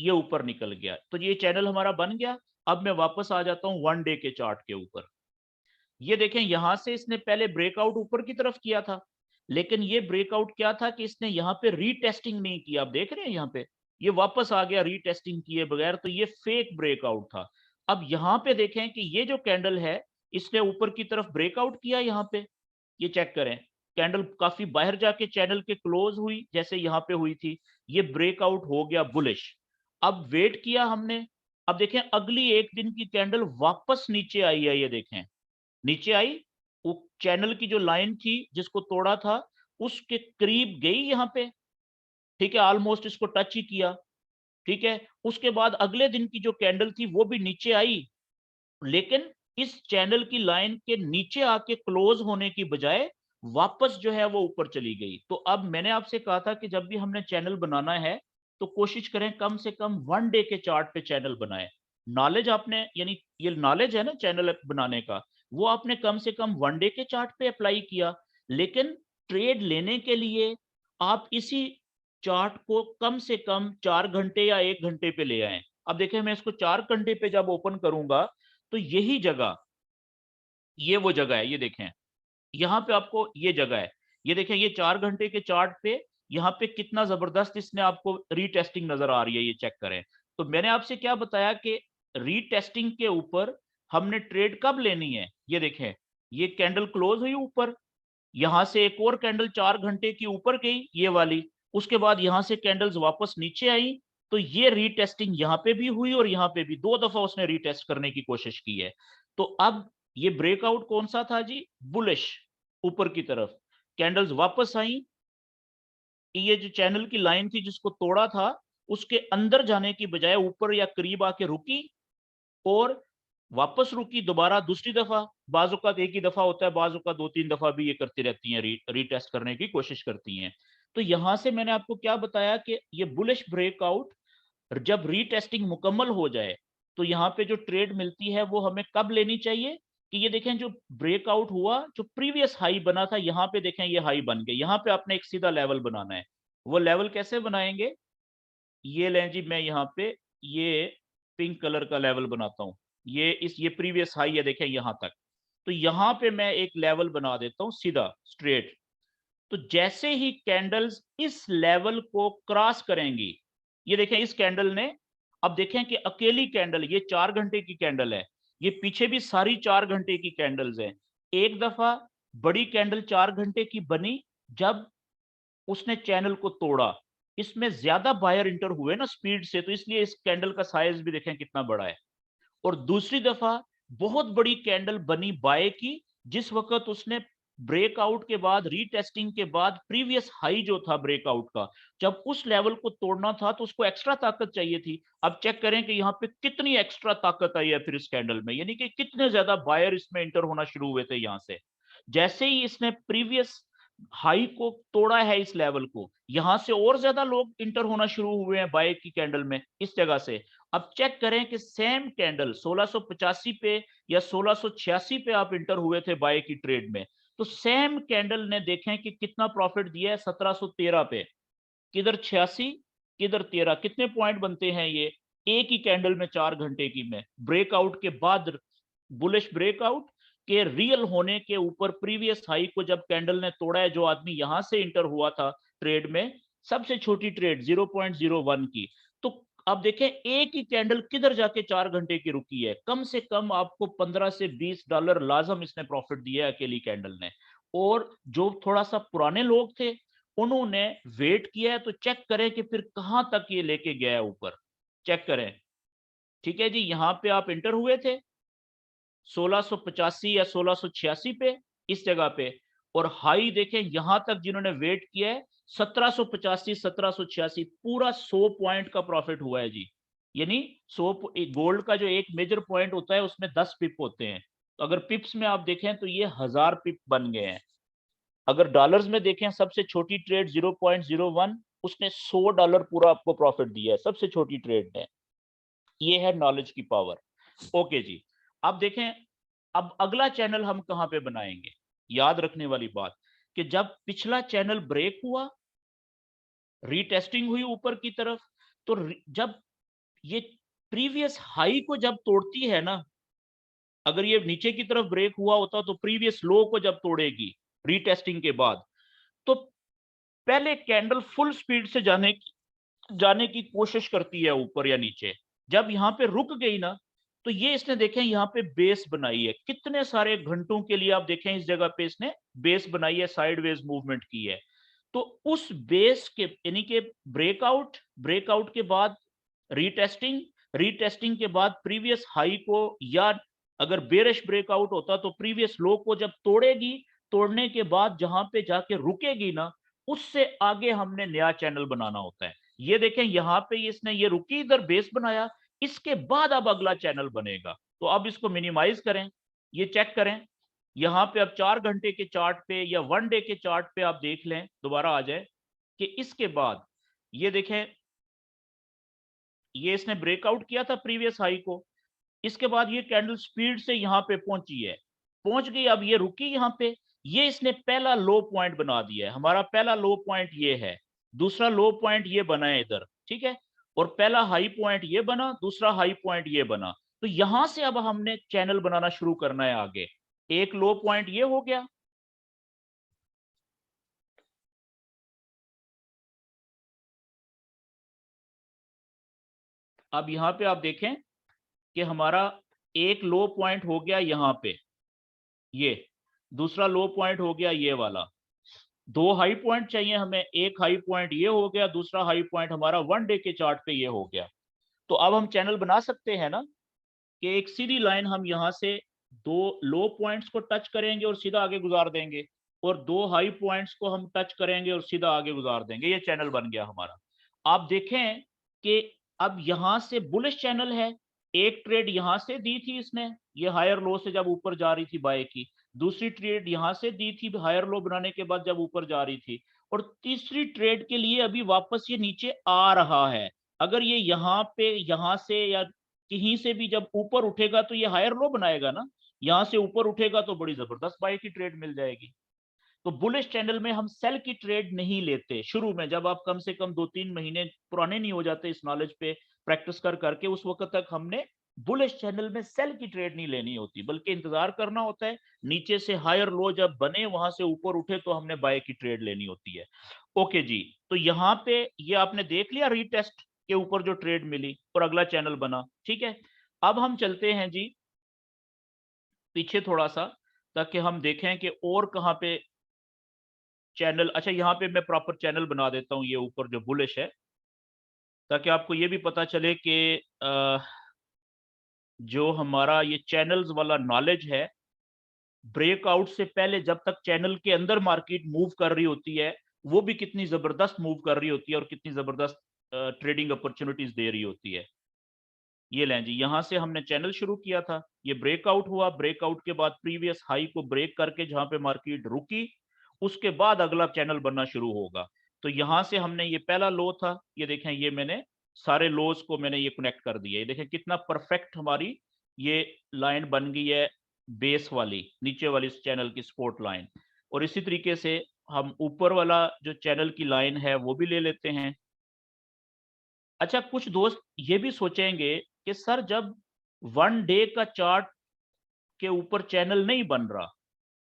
ये ऊपर निकल गया, तो ये चैनल हमारा बन गया। अब मैं वापस आ जाता हूँ वन डे के चार्ट के ऊपर। ये देखें यहां से इसने पहले ब्रेकआउट ऊपर की तरफ किया था, लेकिन ये ब्रेकआउट क्या था कि इसने यहाँ पे रीटेस्टिंग नहीं किया। आप देख रहे हैं यहाँ पे ये वापस आ गया रीटेस्टिंग किए बगैर, तो ये फेक ब्रेकआउट था। अब यहाँ पे देखें कि ये जो कैंडल है इसने ऊपर की तरफ ब्रेकआउट किया, यहाँ पे ये चेक करें, कैंडल काफी बाहर जाके चैनल के क्लोज हुई जैसे यहाँ पे हुई थी, ये ब्रेकआउट हो गया बुलिश। अब वेट किया हमने, अब देखें अगली एक दिन की कैंडल वापस नीचे आई है, ये देखें नीचे आई, वो चैनल की जो लाइन थी जिसको तोड़ा था उसके करीब गई यहाँ पे। ठीक है, ऑलमोस्ट इसको टच ही किया। ठीक है, उसके बाद अगले दिन की जो कैंडल थी वो भी नीचे आई, लेकिन इस चैनल की लाइन के नीचे आके क्लोज होने की बजाय वापस जो है वो ऊपर चली गई। तो अब मैंने आपसे कहा था कि जब भी हमने चैनल बनाना है तो कोशिश करें कम से कम वन डे के चार्ट पे चैनल बनाएं। नॉलेज आपने, यानी ये नॉलेज है ना चैनल बनाने का, वो आपने कम से कम वन डे के चार्ट पे अप्लाई किया, लेकिन ट्रेड लेने के लिए आप इसी चार्ट को कम से कम 4 घंटे या 1 घंटे पे ले आए। अब देखें मैं इसको 4 घंटे पे जब ओपन करूंगा तो यही जगह, ये वो जगह है, ये देखें यहाँ पे आपको ये जगह है, ये देखें ये 4 घंटे के चार्ट पे यहाँ पे कितना जबरदस्त इसने आपको रीटेस्टिंग नजर आ रही है, ये चेक करें। तो मैंने आपसे क्या बताया कि रीटेस्टिंग के ऊपर हमने ट्रेड कब लेनी है, ये देखें ये कैंडल क्लोज हुई ऊपर, यहां से एक और कैंडल 4 घंटे की ऊपर गई ये वाली, उसके बाद यहां से कैंडल्स वापस नीचे आई, तो ये रीटेस्टिंग यहाँ पे भी हुई और यहाँ पे भी 2 दफा उसने रीटेस्ट करने की कोशिश की है। तो अब ये ब्रेकआउट कौन सा था जी, बुलिश, ऊपर की तरफ कैंडल्स वापस आई, ये जो चैनल की लाइन थी जिसको तोड़ा था उसके अंदर जाने की बजाय ऊपर या करीब आके रुकी और वापस रुकी दोबारा दूसरी दफा। बाजुकात एक ही दफा होता है, बाजुकात 2-3 दफा भी ये करती रहती हैं, रीटेस्ट करने की कोशिश करती हैं। तो यहां से मैंने आपको क्या बताया कि ये बुलिश ब्रेकआउट जब रीटेस्टिंग मुकम्मल हो जाए तो यहाँ पे जो ट्रेड मिलती है वो हमें कब लेनी चाहिए, कि ये देखें जो ब्रेकआउट हुआ, जो प्रीवियस हाई बना था यहाँ पे देखें ये हाई बन गया, यहाँ पे आपने एक सीधा लेवल बनाना है। वो लेवल कैसे बनाएंगे, ये लें जी, मैं यहाँ पे ये पिंक कलर का लेवल बनाता हूँ, ये प्रीवियस हाई है देखें यहाँ तक, तो यहाँ पे मैं एक लेवल बना देता हूँ सीधा स्ट्रेट। तो जैसे ही कैंडल्स इस लेवल को क्रॉस करेंगी, ये देखें इस कैंडल ने, अब देखें कि अकेली कैंडल, ये 4 घंटे की कैंडल है, ये पीछे भी सारी 4 घंटे की कैंडल्स हैं। एक दफा बड़ी कैंडल 4 घंटे की बनी जब उसने चैनल को तोड़ा, इसमें ज्यादा बायर इंटर हुए ना स्पीड से, तो इसलिए इस कैंडल का साइज भी देखें कितना बड़ा है। और दूसरी दफा बहुत बड़ी कैंडल बनी बाय की, जिस वक्त उसने ब्रेकआउट के बाद, रीटेस्टिंग के बाद प्रीवियस हाई जो था ब्रेकआउट का, जब उस लेवल को तोड़ना था तो उसको एक्स्ट्रा ताकत चाहिए थी। अब चेक करें कि यहाँ पे कितनी एक्स्ट्रा ताकत आई है फिर इस कैंडल में, यानी कि कितने ज्यादा बायर इसमें इंटर होना शुरू हुए थे यहाँ से। जैसे ही इसने प्रीवियस हाई को तोड़ा है इस लेवल को, यहां से और ज्यादा लोग इंटर होना शुरू हुए हैं बाय की कैंडल में इस जगह से। अब चेक करें कि सेम कैंडल 1685 पे या 1686 पे आप इंटर हुए थे बाय की ट्रेड में, तो सेम कैंडल ने देखें कि कितना प्रॉफिट दिया है 1713 पे, किधर 86 किधर 13, कितने पॉइंट बनते हैं ये एक ही कैंडल में 4 घंटे की में, ब्रेकआउट के बाद, बुलिश ब्रेकआउट के रियल होने के ऊपर प्रीवियस हाई को जब कैंडल ने तोड़ा है, जो आदमी यहां से इंटर हुआ था ट्रेड में, सबसे छोटी ट्रेड 0.01 की, तो आप देखें एक ही कैंडल किधर जाके 4 घंटे की रुकी है, कम से कम आपको 15 से $20 लाजम इसने प्रॉफिट दिया है अकेली कैंडल ने। और जो थोड़ा सा पुराने लोग थे उन्होंने वेट किया है, तो चेक करें कि फिर कहां तक ये लेके गया है ऊपर, चेक करें। ठीक है जी, यहां पे आप इंटर हुए थे 1685 या 1686 पे, इस जगह पे, और हाई देखें यहां तक जिन्होंने वेट किया है 1785 1786, पूरा 100 पॉइंट का प्रॉफिट हुआ है जी। यानी 100, गोल्ड का जो एक मेजर पॉइंट होता है उसमें 10 पिप होते हैं, तो अगर पिप्स में आप देखें तो ये 1000 पिप बन गए हैं। अगर डॉलर्स में देखें, सबसे छोटी ट्रेड 0.01, उसने $100 पूरा आपको प्रॉफिट दिया है, सबसे छोटी ट्रेड ने। ये है नॉलेज की पावर। ओके जी, अब देखें, अब अगला चैनल हम कहां पे बनाएंगे। याद रखने वाली बात कि जब पिछला चैनल ब्रेक हुआ, रीटेस्टिंग हुई ऊपर की तरफ, तो जब ये प्रीवियस हाई को जब तोड़ती है ना, अगर ये नीचे की तरफ ब्रेक हुआ होता तो प्रीवियस लो को जब तोड़ेगी रीटेस्टिंग के बाद, तो पहले कैंडल फुल स्पीड से जाने की कोशिश करती है ऊपर या नीचे। जब यहाँ पे रुक गई ना, तो ये इसने देखें यहाँ पे बेस बनाई है, कितने सारे घंटों के लिए आप देखें इस जगह पे इसने बेस बनाई है, साइडवेज मूवमेंट की है। तो उस बेस के यानी कि ब्रेकआउट के बाद रीटेस्टिंग, रीटेस्टिंग के बाद प्रीवियस हाई को, या अगर बेरिश ब्रेकआउट होता तो प्रीवियस लो को जब तोड़ेगी, तोड़ने के बाद जहां पे जाके रुकेगी ना, उससे आगे हमने नया चैनल बनाना होता है। ये देखें यहाँ पे इसने ये रुकी, इधर बेस बनाया, इसके बाद अब अगला चैनल बनेगा। तो अब इसको मिनिमाइज करें, ये चेक करें, यहाँ पे अब 4 घंटे के चार्ट पे या 1 डे के चार्ट पे आप देख लें, दोबारा आ जाए कि इसके बाद ये देखें, ये इसने ब्रेकआउट किया था प्रीवियस हाई को, इसके बाद ये कैंडल स्पीड से यहाँ पे पहुंची है, पहुंच गई, अब ये रुकी यहाँ पे, ये इसने पहला लो पॉइंट बना दिया है। हमारा पहला लो पॉइंट ये है, दूसरा लो पॉइंट ये बना है इधर, ठीक है, और पहला हाई पॉइंट ये बना, दूसरा हाई पॉइंट ये बना। तो यहां से अब हमने चैनल बनाना शुरू करना है आगे। एक लो पॉइंट ये हो गया, अब यहां पे आप देखें कि हमारा एक लो पॉइंट हो गया यहाँ पे, ये दूसरा लो पॉइंट हो गया ये वाला, दो हाई पॉइंट चाहिए हमें, एक हाई पॉइंट ये हो गया, दूसरा हाई पॉइंट हमारा 1 डे के चार्ट पे ये हो गया। तो अब हम चैनल बना सकते हैं ना, कि एक सीधी लाइन हम यहाँ से दो लो पॉइंट्स को टच करेंगे और सीधा आगे गुजार देंगे, और दो हाई पॉइंट्स को हम टच करेंगे और सीधा आगे गुजार देंगे, ये चैनल बन गया हमारा। आप देखें कि अब यहां से बुलिश चैनल है, एक ट्रेड यहां से दी थी इसने, ये हायर लो से जब ऊपर जा रही थी बाय की, दूसरी ट्रेड यहां से दी थी हायर लो बनाने के बाद जब ऊपर जा रही थी, और तीसरी ट्रेड के लिए अभी वापस ये नीचे आ रहा है। अगर ये यहाँ पे यहां से या कहीं से भी जब ऊपर उठेगा तो ये हायर लो बनाएगा ना, यहां से ऊपर उठेगा तो बड़ी जबरदस्त बाय की ट्रेड मिल जाएगी। तो बुलिश चैनल में हम सेल की ट्रेड नहीं लेते शुरू में, जब आप कम से कम 2-3 महीने पुराने नहीं हो जाते इस नॉलेज पे प्रैक्टिस कर करके, उस वक्त तक हमने बुलिश चैनल में सेल की ट्रेड नहीं लेनी होती, बल्कि इंतजार करना होता है नीचे से हायर लो जब बने वहां से ऊपर उठे तो हमने बाय की ट्रेड लेनी होती है। ओके जी, तो यहाँ पे ये आपने देख लिया रीटेस्ट के ऊपर जो ट्रेड मिली और अगला चैनल बना, ठीक है। अब हम चलते हैं जी पीछे थोड़ा सा, ताकि हम देखें कि और कहाँ पे चैनल, अच्छा यहाँ पे मैं प्रॉपर चैनल बना देता हूँ ये ऊपर जो बुलिश है, ताकि आपको ये भी पता चले कि जो हमारा ये चैनल्स वाला नॉलेज है, ब्रेकआउट से पहले जब तक चैनल के अंदर मार्केट मूव कर रही होती है, वो भी कितनी जबरदस्त मूव कर रही होती है और कितनी जबरदस्त ट्रेडिंग अपॉर्चुनिटीज दे रही होती है। ये लें जी, यहां से हमने चैनल शुरू किया था, ये ब्रेकआउट हुआ, ब्रेकआउट के बाद प्रीवियस हाई को ब्रेक करके जहां पे मार्केट रुकी, उसके बाद अगला चैनल बनना शुरू होगा। तो यहां से हमने, ये पहला लो था, ये देखें, ये मैंने सारे लोज को मैंने ये कनेक्ट कर दिया, ये देखें कितना परफेक्ट हमारी ये लाइन बन गई है, बेस वाली नीचे वाली इस चैनल की सपोर्ट लाइन। और इसी तरीके से हम ऊपर वाला जो चैनल की लाइन है वो भी ले लेते हैं, अच्छा, कुछ दोस्त ये भी सोचेंगे कि सर जब 1 डे का चार्ट के ऊपर चैनल नहीं बन रहा,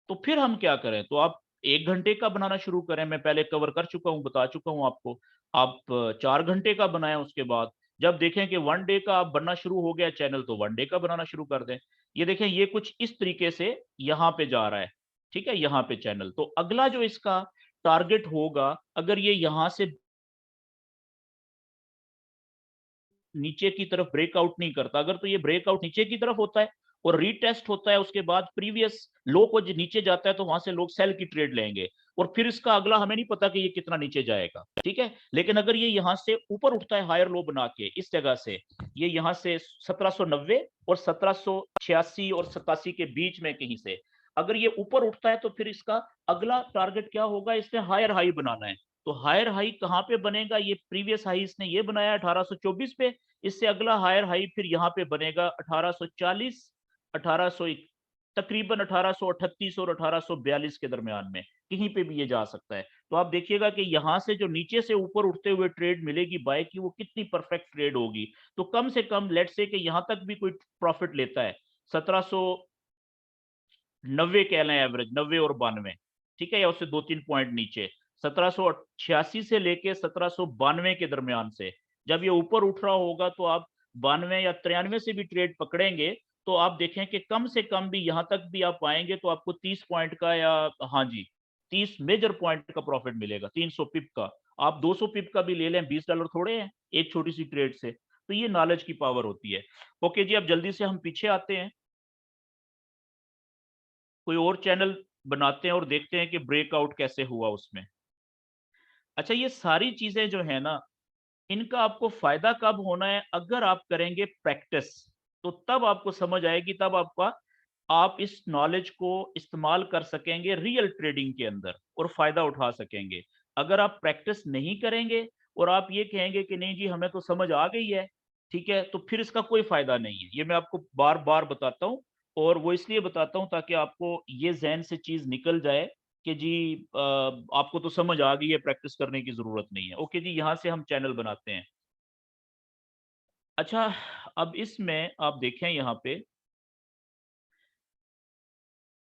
तो फिर हम क्या करें? तो आप 1 घंटे का बनाना शुरू करें, मैं पहले कवर कर चुका हूँ, बता चुका हूँ आपको। आप 4 घंटे का बनाएँ उसके बाद, जब देखें कि 1 डे का अब बनना शुरू हो गया चैनल, तो 1 डे का बनाना शुरू कर दें। ये देखें, ये कुछ इस तरीके से यहाँ पे जा रहा है, ठीक है? यहाँ पे चैनल। तो अगला जो इसका टारगेट होगा, अगर ये यहाँ से नीचे की तरफ ब्रेकआउट नहीं करता, अगर तो ये ब्रेकआउट नीचे की तरफ होता है और रीटेस्ट होता है, उसके बाद प्रीवियस लो को नीचे जाता है, तो वहां से लोग सेल की ट्रेड लेंगे और फिर इसका अगला हमें नहीं पता कि ये कितना नीचे जाएगा, ठीक है? लेकिन अगर ये यहाँ से ऊपर उठता है हायर लो बना के इस जगह से, ये यहाँ से 1790 और 1786 और 87 के बीच में कहीं से अगर ये ऊपर उठता है, तो फिर इसका अगला टारगेट क्या होगा? इसने हायर हाई बनाना है। तो हायर हाई कहाँ पे बनेगा? ये प्रीवियस हाई इसने ये बनाया 1824 पे, इससे अगला हायर हाई फिर यहाँ पे बनेगा 1840, 1800, तकरीबन 1838 और 1842 के दरमियान में कहीं पे भी ये जा सकता है। तो आप देखिएगा कि यहाँ से जो नीचे से ऊपर उठते हुए ट्रेड मिलेगी बाय की, वो कितनी परफेक्ट ट्रेड होगी। तो कम से कम लेट्स से कि यहाँ तक भी कोई प्रॉफिट लेता है, 1790 कह लें एवरेज, 90 और 92, ठीक है, या उससे 2-3 पॉइंट नीचे, 1786 से लेके 1792 के दरमियान से जब ये ऊपर उठ रहा होगा, तो आप 92 या 93 से भी ट्रेड पकड़ेंगे, तो आप देखें कि कम से कम भी यहाँ तक भी आप पाएंगे, तो आपको 30 पॉइंट का, या हाँ जी, 30 मेजर पॉइंट का प्रॉफिट मिलेगा, 300 पिप का। आप 200 पिप का भी ले लें, $20 थोड़े हैं एक छोटी सी ट्रेड से। तो ये नॉलेज की पावर होती है। ओके जी, अब जल्दी से हम पीछे आते हैं, कोई और चैनल बनाते हैं और देखते हैं कि ब्रेकआउट कैसे हुआ उसमें। अच्छा, ये सारी चीजें जो है ना, इनका आपको फायदा कब होना है? अगर आप करेंगे प्रैक्टिस, तो तब आपको समझ आएगी, तब आपका आप इस नॉलेज को इस्तेमाल कर सकेंगे रियल ट्रेडिंग के अंदर और फायदा उठा सकेंगे। अगर आप प्रैक्टिस नहीं करेंगे और आप ये कहेंगे कि नहीं जी हमें तो समझ आ गई है, ठीक है, तो फिर इसका कोई फायदा नहीं है। ये मैं आपको बार बार बताता हूँ, और वो इसलिए बताता हूँ ताकि आपको ये जहन से चीज निकल जाए कि जी आपको तो समझ आ गई है, प्रैक्टिस करने की जरूरत नहीं है। ओके जी, यहाँ से हम चैनल बनाते हैं। अच्छा, अब इसमें आप देखें यहाँ पे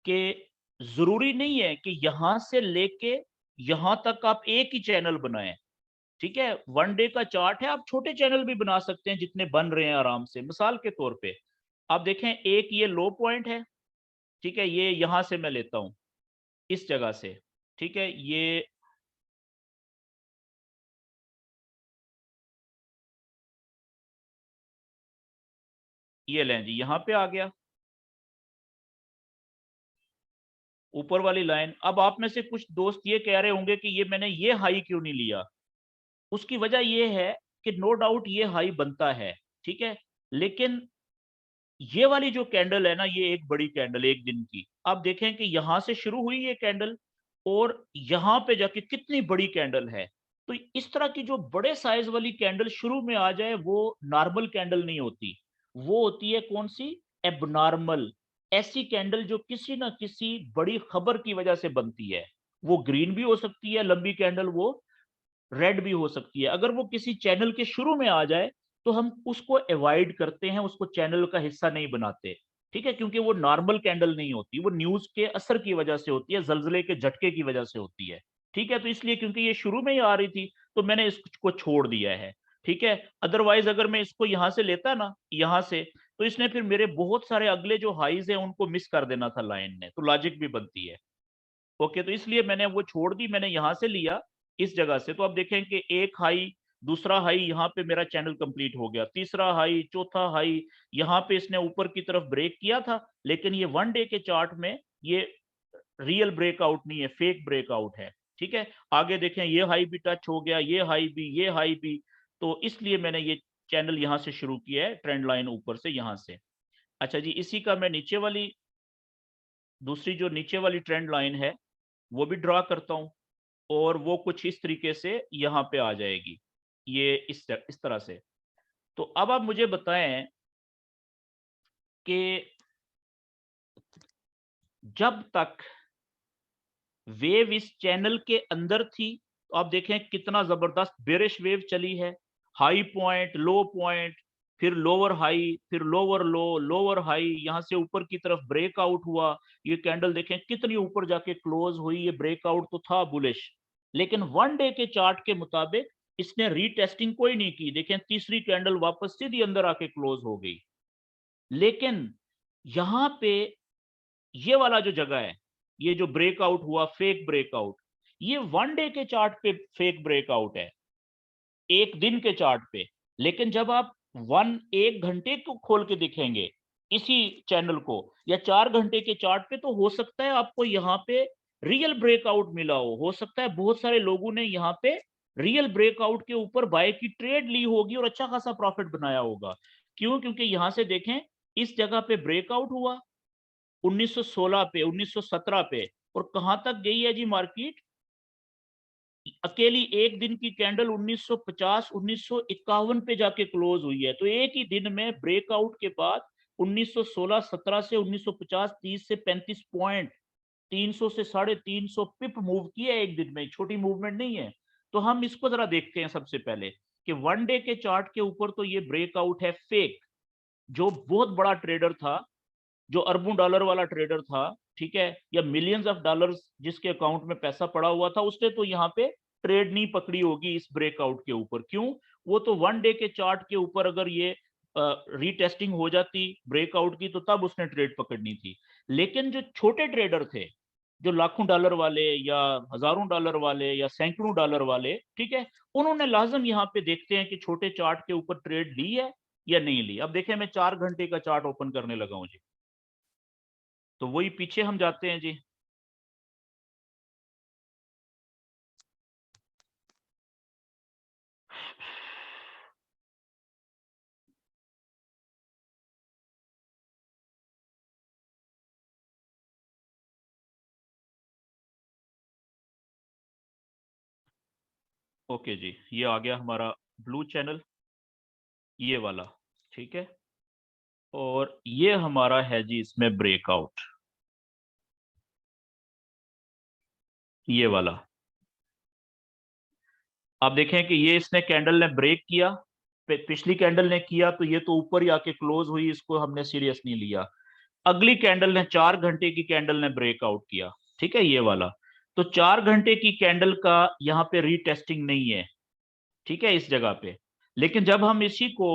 कि जरूरी नहीं है कि यहां से लेके यहां तक आप एक ही चैनल बनाएं, ठीक है? 1 डे का चार्ट है, आप छोटे चैनल भी बना सकते हैं जितने बन रहे हैं आराम से। मिसाल के तौर पे आप देखें, एक ये लो पॉइंट है, ठीक है, ये यहां से मैं लेता हूं इस जगह से, ठीक है, ये लें जी, यहां पे आ गया ऊपर वाली लाइन। अब आप में से कुछ दोस्त ये कह रहे होंगे कि ये मैंने ये हाई क्यों नहीं लिया? उसकी वजह ये है कि नो डाउट ये हाई बनता है, ठीक है, लेकिन ये वाली जो कैंडल है ना, ये एक बड़ी कैंडल एक दिन की, आप देखें कि यहां से शुरू हुई ये कैंडल और यहां पे जाके कितनी बड़ी कैंडल है। तो इस तरह की जो बड़े साइज वाली कैंडल शुरू में आ जाए, वो नॉर्मल कैंडल नहीं होती, वो होती है कौन सी? एबनॉर्मल। ऐसी कैंडल जो किसी ना किसी बड़ी खबर की वजह से बनती है। वो ग्रीन भी हो सकती है लंबी कैंडल, वो रेड भी हो सकती है। अगर वो किसी चैनल के शुरू में आ जाए, तो हम उसको अवॉइड करते हैं, उसको चैनल का हिस्सा नहीं बनाते, ठीक है, क्योंकि वो नॉर्मल कैंडल नहीं होती, वो न्यूज के असर की वजह से होती है, जल्जले के झटके की वजह से होती है, ठीक है। तो इसलिए क्योंकि ये शुरू में ही आ रही थी, तो मैंने इसको छोड़ दिया है, ठीक है। अदरवाइज अगर मैं इसको यहां से लेता ना, यहां से, तो इसने फिर मेरे बहुत सारे अगले जो हाईज हैं उनको मिस कर देना था लाइन ने, तो लॉजिक भी बनती है। ओके, तो इसलिए मैंने वो छोड़ दी, मैंने यहां से लिया इस जगह से। तो अब देखें कि एक हाई, दूसरा हाई, यहाँ पे मेरा चैनल कंप्लीट हो गया, तीसरा हाई, चौथा हाई, यहाँ पे इसने ऊपर की तरफ ब्रेक किया था, लेकिन ये 1 डे के चार्ट में ये रियल ब्रेकआउट नहीं है, फेक ब्रेकआउट है, ठीक है। आगे देखें, ये हाई भी टच हो गया, ये हाई भी, ये हाई भी। तो इसलिए मैंने ये चैनल यहाँ से शुरू किया है, ट्रेंड लाइन ऊपर से यहाँ से। अच्छा जी, इसी का मैं नीचे वाली, दूसरी जो नीचे वाली ट्रेंड लाइन है, वो भी ड्रा करता हूं, और वो कुछ इस तरीके से यहाँ पे आ जाएगी, ये इस तरह से। तो अब आप मुझे बताएं कि जब तक वेव इस चैनल के अंदर थी, तो आप देखें कितना जबरदस्त बेरिश वेव चली है, हाई पॉइंट, लो पॉइंट, फिर लोअर हाई, फिर लोअर लो, लोअर हाई, यहां से ऊपर की तरफ ब्रेकआउट हुआ। ये कैंडल देखें कितनी ऊपर जाके क्लोज हुई। ये ब्रेकआउट तो था बुलिश, लेकिन वन डे के चार्ट के मुताबिक इसने रीटेस्टिंग कोई नहीं की। देखें तीसरी कैंडल वापस सीधी अंदर आके क्लोज हो गई। लेकिन यहां पे ये वाला जो जगह है, ये जो ब्रेकआउट हुआ फेक ब्रेकआउट, ये वन डे के चार्ट पे फेक ब्रेकआउट है, एक दिन के चार्ट पे। लेकिन जब आप एक घंटे को खोल के दिखेंगे इसी चैनल को, या 4 घंटे के चार्ट पे, तो हो सकता है आपको यहाँ पे रियल ब्रेकआउट मिला हो सकता है बहुत सारे लोगों ने यहाँ पे रियल ब्रेकआउट के ऊपर बाय की ट्रेड ली होगी और अच्छा खासा प्रॉफिट बनाया होगा। क्यों? क्योंकि यहां से देखें इस जगह पे ब्रेकआउट हुआ 1916 पे, 1917 पे, और कहां तक गई है जी मार्केट? अकेली एक दिन की कैंडल 1950 1951 पे जाके क्लोज हुई है। तो एक ही दिन में ब्रेकआउट के बाद 1916-17 से 1950 30 से 35 पॉइंट, 300 से 350 पिप मूव किया एक दिन में, छोटी मूवमेंट नहीं है। तो हम इसको जरा देखते हैं सबसे पहले कि वन डे के चार्ट के ऊपर तो ये ब्रेकआउट है फेक। जो बहुत बड़ा ट्रेडर था, जो अरबों डॉलर वाला ट्रेडर था, ठीक है, या मिलियंस ऑफ डॉलर्स जिसके अकाउंट में पैसा पड़ा हुआ था, उसने तो यहाँ पे ट्रेड नहीं पकड़ी होगी इस ब्रेकआउट के ऊपर। क्यों? वो तो वन डे के चार्ट के ऊपर अगर ये रीटेस्टिंग हो जाती ब्रेकआउट की, तो तब उसने ट्रेड पकड़नी थी। लेकिन जो छोटे ट्रेडर थे, जो लाखों डॉलर वाले या हजारों डॉलर वाले या सैकड़ों डॉलर वाले, ठीक है, उन्होंने लाजम यहाँ पे देखते हैं कि छोटे चार्ट के ऊपर ट्रेड ली है या नहीं ली। अब देखें मैं 4 घंटे का चार्ट ओपन करने लगा हूं जी, तो वही पीछे हम जाते हैं जी। ओके जी, ये आ गया हमारा ब्लू चैनल, ये वाला, ठीक है। और ये हमारा है जी इसमें ब्रेकआउट, ये वाला। आप देखें कि ये इसने कैंडल ने ब्रेक किया, पिछली कैंडल ने किया, तो ये तो ऊपर ही आके क्लोज हुई, इसको हमने सीरियस नहीं लिया। अगली कैंडल ने 4 घंटे की कैंडल ने ब्रेकआउट किया, ठीक है, ये वाला। तो 4 घंटे की कैंडल का यहाँ पे रीटेस्टिंग नहीं है, ठीक है, इस जगह पे। लेकिन जब हम इसी को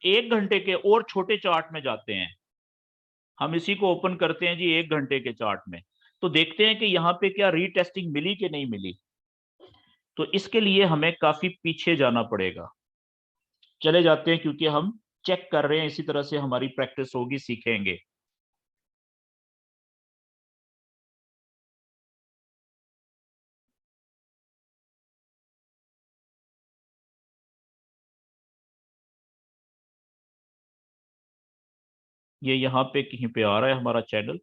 1 घंटे के और छोटे चार्ट में जाते हैं, हम इसी को ओपन करते हैं जी 1 घंटे के चार्ट में, तो देखते हैं कि यहाँ पे क्या रीटेस्टिंग मिली कि नहीं मिली। तो इसके लिए हमें काफी पीछे जाना पड़ेगा। चले जाते हैं, क्योंकि हम चेक कर रहे हैं, इसी तरह से हमारी प्रैक्टिस होगी, सीखेंगे। ये यहाँ पे कहीं पे आ रहा है हमारा चैनल।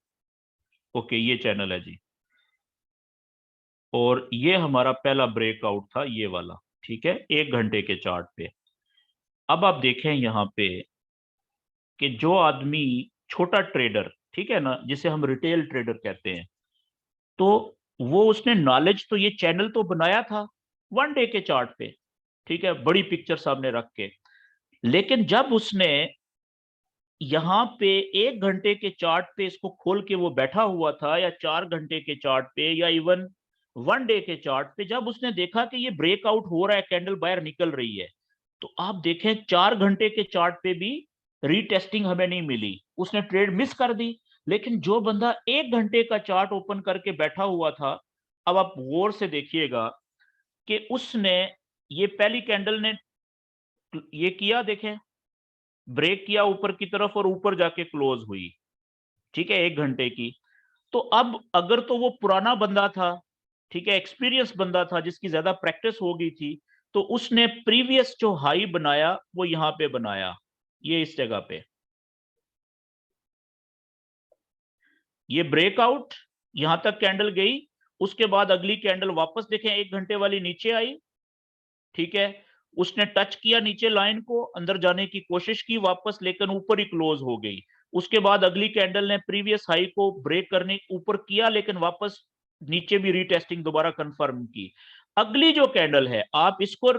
ओके, ये चैनल है जी। और ये हमारा पहला ब्रेकआउट था, ये वाला, ठीक है, 1 घंटे के चार्ट पे। अब आप देखें यहाँ पे कि जो आदमी छोटा ट्रेडर, ठीक है ना, जिसे हम रिटेल ट्रेडर कहते हैं, तो वो उसने नॉलेज तो ये चैनल तो बनाया था वन डे के चार्ट पे, ठीक है, बड़ी पिक्चर सामने रख के। लेकिन जब उसने यहाँ पे 1 घंटे के चार्ट पे इसको खोल के वो बैठा हुआ था, या 4 घंटे के चार्ट पे, या इवन वन डे के चार्ट पे, जब उसने देखा कि ये ब्रेकआउट हो रहा है, कैंडल बाहर निकल रही है, तो आप देखें 4 घंटे के चार्ट पे भी रीटेस्टिंग हमें नहीं मिली, उसने ट्रेड मिस कर दी। लेकिन जो बंदा 1 घंटे का चार्ट ओपन करके बैठा हुआ था, अब आप गौर से देखिएगा कि उसने ये पहली कैंडल ने ये किया, देखें, ब्रेक किया ऊपर की तरफ और ऊपर जाके क्लोज हुई, ठीक है, 1 घंटे की। तो अब अगर तो वो पुराना बंदा था, ठीक है, एक्सपीरियंस बंदा था, जिसकी ज्यादा प्रैक्टिस हो गई थी, तो उसने प्रीवियस जो हाई बनाया वो यहां पे बनाया, ये इस जगह पे। ये ब्रेकआउट यहां तक कैंडल गई, उसके बाद अगली कैंडल वापस देखें 1 घंटे वाली नीचे आई, ठीक है, उसने टच किया नीचे लाइन को, अंदर जाने की कोशिश की वापस, लेकिन ऊपर ही क्लोज हो गई। उसके बाद अगली कैंडल ने प्रीवियस हाई को ब्रेक करने ऊपर किया, लेकिन वापस नीचे भी रीटेस्टिंग दोबारा कंफर्म की। अगली जो कैंडल है, आप इसको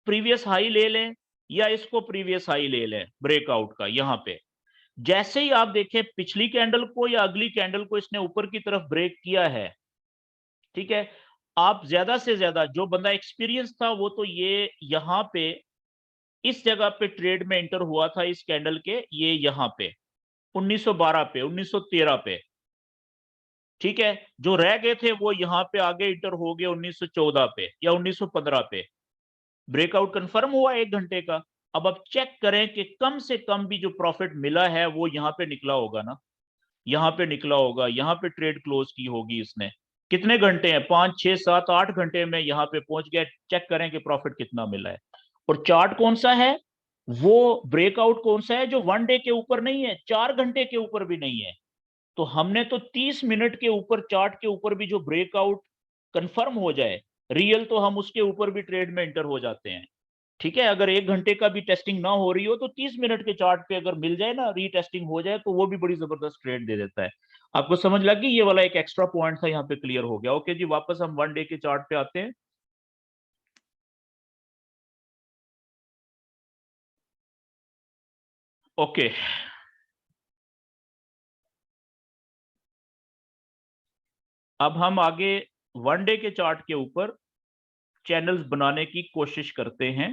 प्रीवियस हाई ले लें या इसको प्रीवियस हाई ले लें ब्रेकआउट का। यहां पे जैसे ही आप देखें पिछली कैंडल को या अगली कैंडल को इसने ऊपर की तरफ ब्रेक किया है, ठीक है, आप ज्यादा से ज्यादा, जो बंदा एक्सपीरियंस था वो तो ये यहां पे इस जगह पे ट्रेड में एंटर हुआ था इस कैंडल के, ये यहां पे 1912 पे, 1913 पे, ठीक है। जो रह गए थे वो यहां पे आगे इंटर हो गए 1914 पे या 1915 पे। ब्रेकआउट कंफर्म हुआ 1 घंटे का। अब आप चेक करें कि कम से कम भी जो प्रॉफिट मिला है वो यहां पे निकला होगा ना, यहां पे निकला होगा, यहां पे ट्रेड क्लोज की होगी इसने। कितने घंटे हैं, 5 6 7 8 घंटे में यहां पे पहुंच गया। चेक करें कि प्रॉफिट कितना मिला है। और चार्ट कौन सा है, वो ब्रेकआउट कौन सा है जो 1 डे के ऊपर नहीं है, 4 घंटे के ऊपर भी नहीं है। तो हमने तो 30 मिनट के ऊपर चार्ट के ऊपर भी जो ब्रेकआउट कंफर्म हो जाए रियल, तो हम उसके ऊपर भी ट्रेड में एंटर हो जाते हैं, ठीक है। अगर 1 घंटे का भी टेस्टिंग ना हो रही हो तो 30 मिनट के चार्ट पे अगर मिल जाए ना, रीटेस्टिंग हो जाए, तो वो भी बड़ी जबरदस्त ट्रेड दे देता है। आपको समझ लग गई, ये वाला एक एक्स्ट्रा पॉइंट था यहाँ पे क्लियर हो गया। ओके जी, वापस हम 1 डे के चार्ट पे आते हैं। ओके, अब हम आगे 1 डे के चार्ट के ऊपर चैनल्स बनाने की कोशिश करते हैं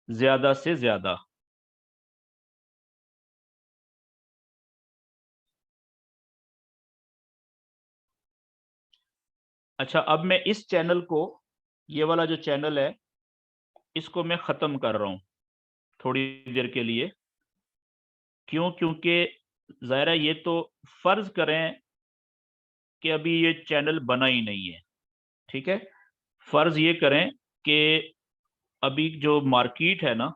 ज्यादा से ज्यादा। अच्छा, अब मैं इस चैनल को, ये वाला जो चैनल है, इसको मैं खत्म कर रहा हूं थोड़ी देर के लिए। क्यों? क्योंकि जाहिर है, ये तो फर्ज करें कि अभी ये चैनल बना ही नहीं है, ठीक है। फर्ज ये करें कि अभी जो मार्केट है ना,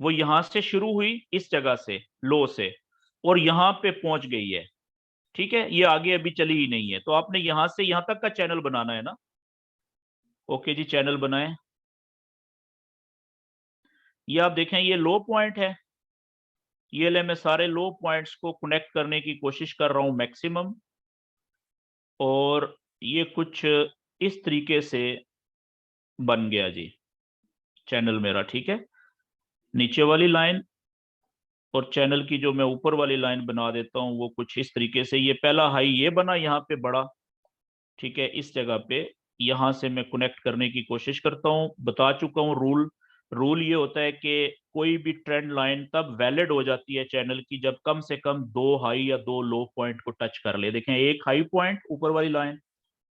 वो यहां से शुरू हुई इस जगह से, लो से, और यहां पे पहुंच गई है, ठीक है। ये आगे अभी चली ही नहीं है, तो आपने यहां से यहां तक का चैनल बनाना है ना। ओके जी, चैनल बनाए। ये आप देखें, ये लो पॉइंट है। ये ले, मैं सारे लो पॉइंट्स को कनेक्ट करने की कोशिश कर रहा हूं मैक्सिमम, और ये कुछ इस तरीके से बन गया जी चैनल मेरा, ठीक है। नीचे वाली लाइन और चैनल की जो मैं ऊपर वाली लाइन बना देता हूं वो कुछ इस तरीके से। ये पहला हाई ये बना यहाँ पे बड़ा, ठीक है। इस जगह पे यहां से मैं कनेक्ट करने की कोशिश करता हूं। बता चुका हूं रूल। रूल ये होता है कि कोई भी ट्रेंड लाइन तब वैलिड हो जाती है चैनल की जब कम से कम 2 हाई या 2 लो पॉइंट को टच कर ले। देखें, एक हाई पॉइंट ऊपर वाली लाइन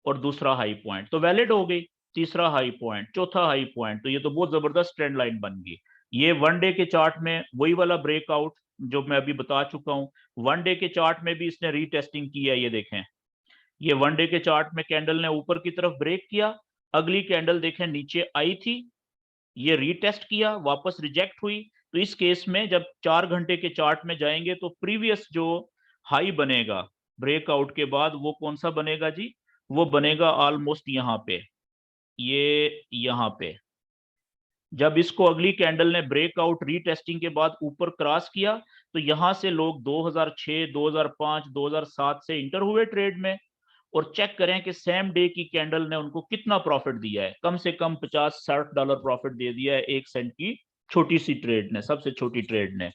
और दूसरा हाई पॉइंट, तो वैलिड हो गई। तीसरा हाई पॉइंट, चौथा हाई पॉइंट, तो ये तो बहुत जबरदस्त ट्रेंड लाइन बन गई। ये 1 डे के चार्ट में वही वाला ब्रेकआउट जो मैं अभी बता चुका हूं। 1 डे के चार्ट में भी इसने रीटेस्टिंग की है। ये देखें, ये 1 डे के चार्ट में कैंडल ने ऊपर की तरफ ब्रेक किया, अगली कैंडल देखें नीचे आई थी, ये रीटेस्ट किया, वापस रिजेक्ट हुई। तो इस केस में जब 4 घंटे के चार्ट में जाएंगे तो प्रीवियस जो हाई बनेगा ब्रेकआउट के बाद, वो कौन सा बनेगा जी, वो बनेगा ऑलमोस्ट यहाँ पे, ये यहाँ पे। जब इसको अगली कैंडल ने ब्रेकआउट रीटेस्टिंग के बाद ऊपर क्रॉस किया, तो यहां से लोग 2006, 2005, 2007 से इंटर हुए ट्रेड में। और चेक करें कि सेम डे की कैंडल ने उनको कितना प्रॉफिट दिया है। कम से कम $50-60 प्रॉफिट दे दिया है 1 सेंट की छोटी सी ट्रेड ने, सबसे छोटी ट्रेड ने,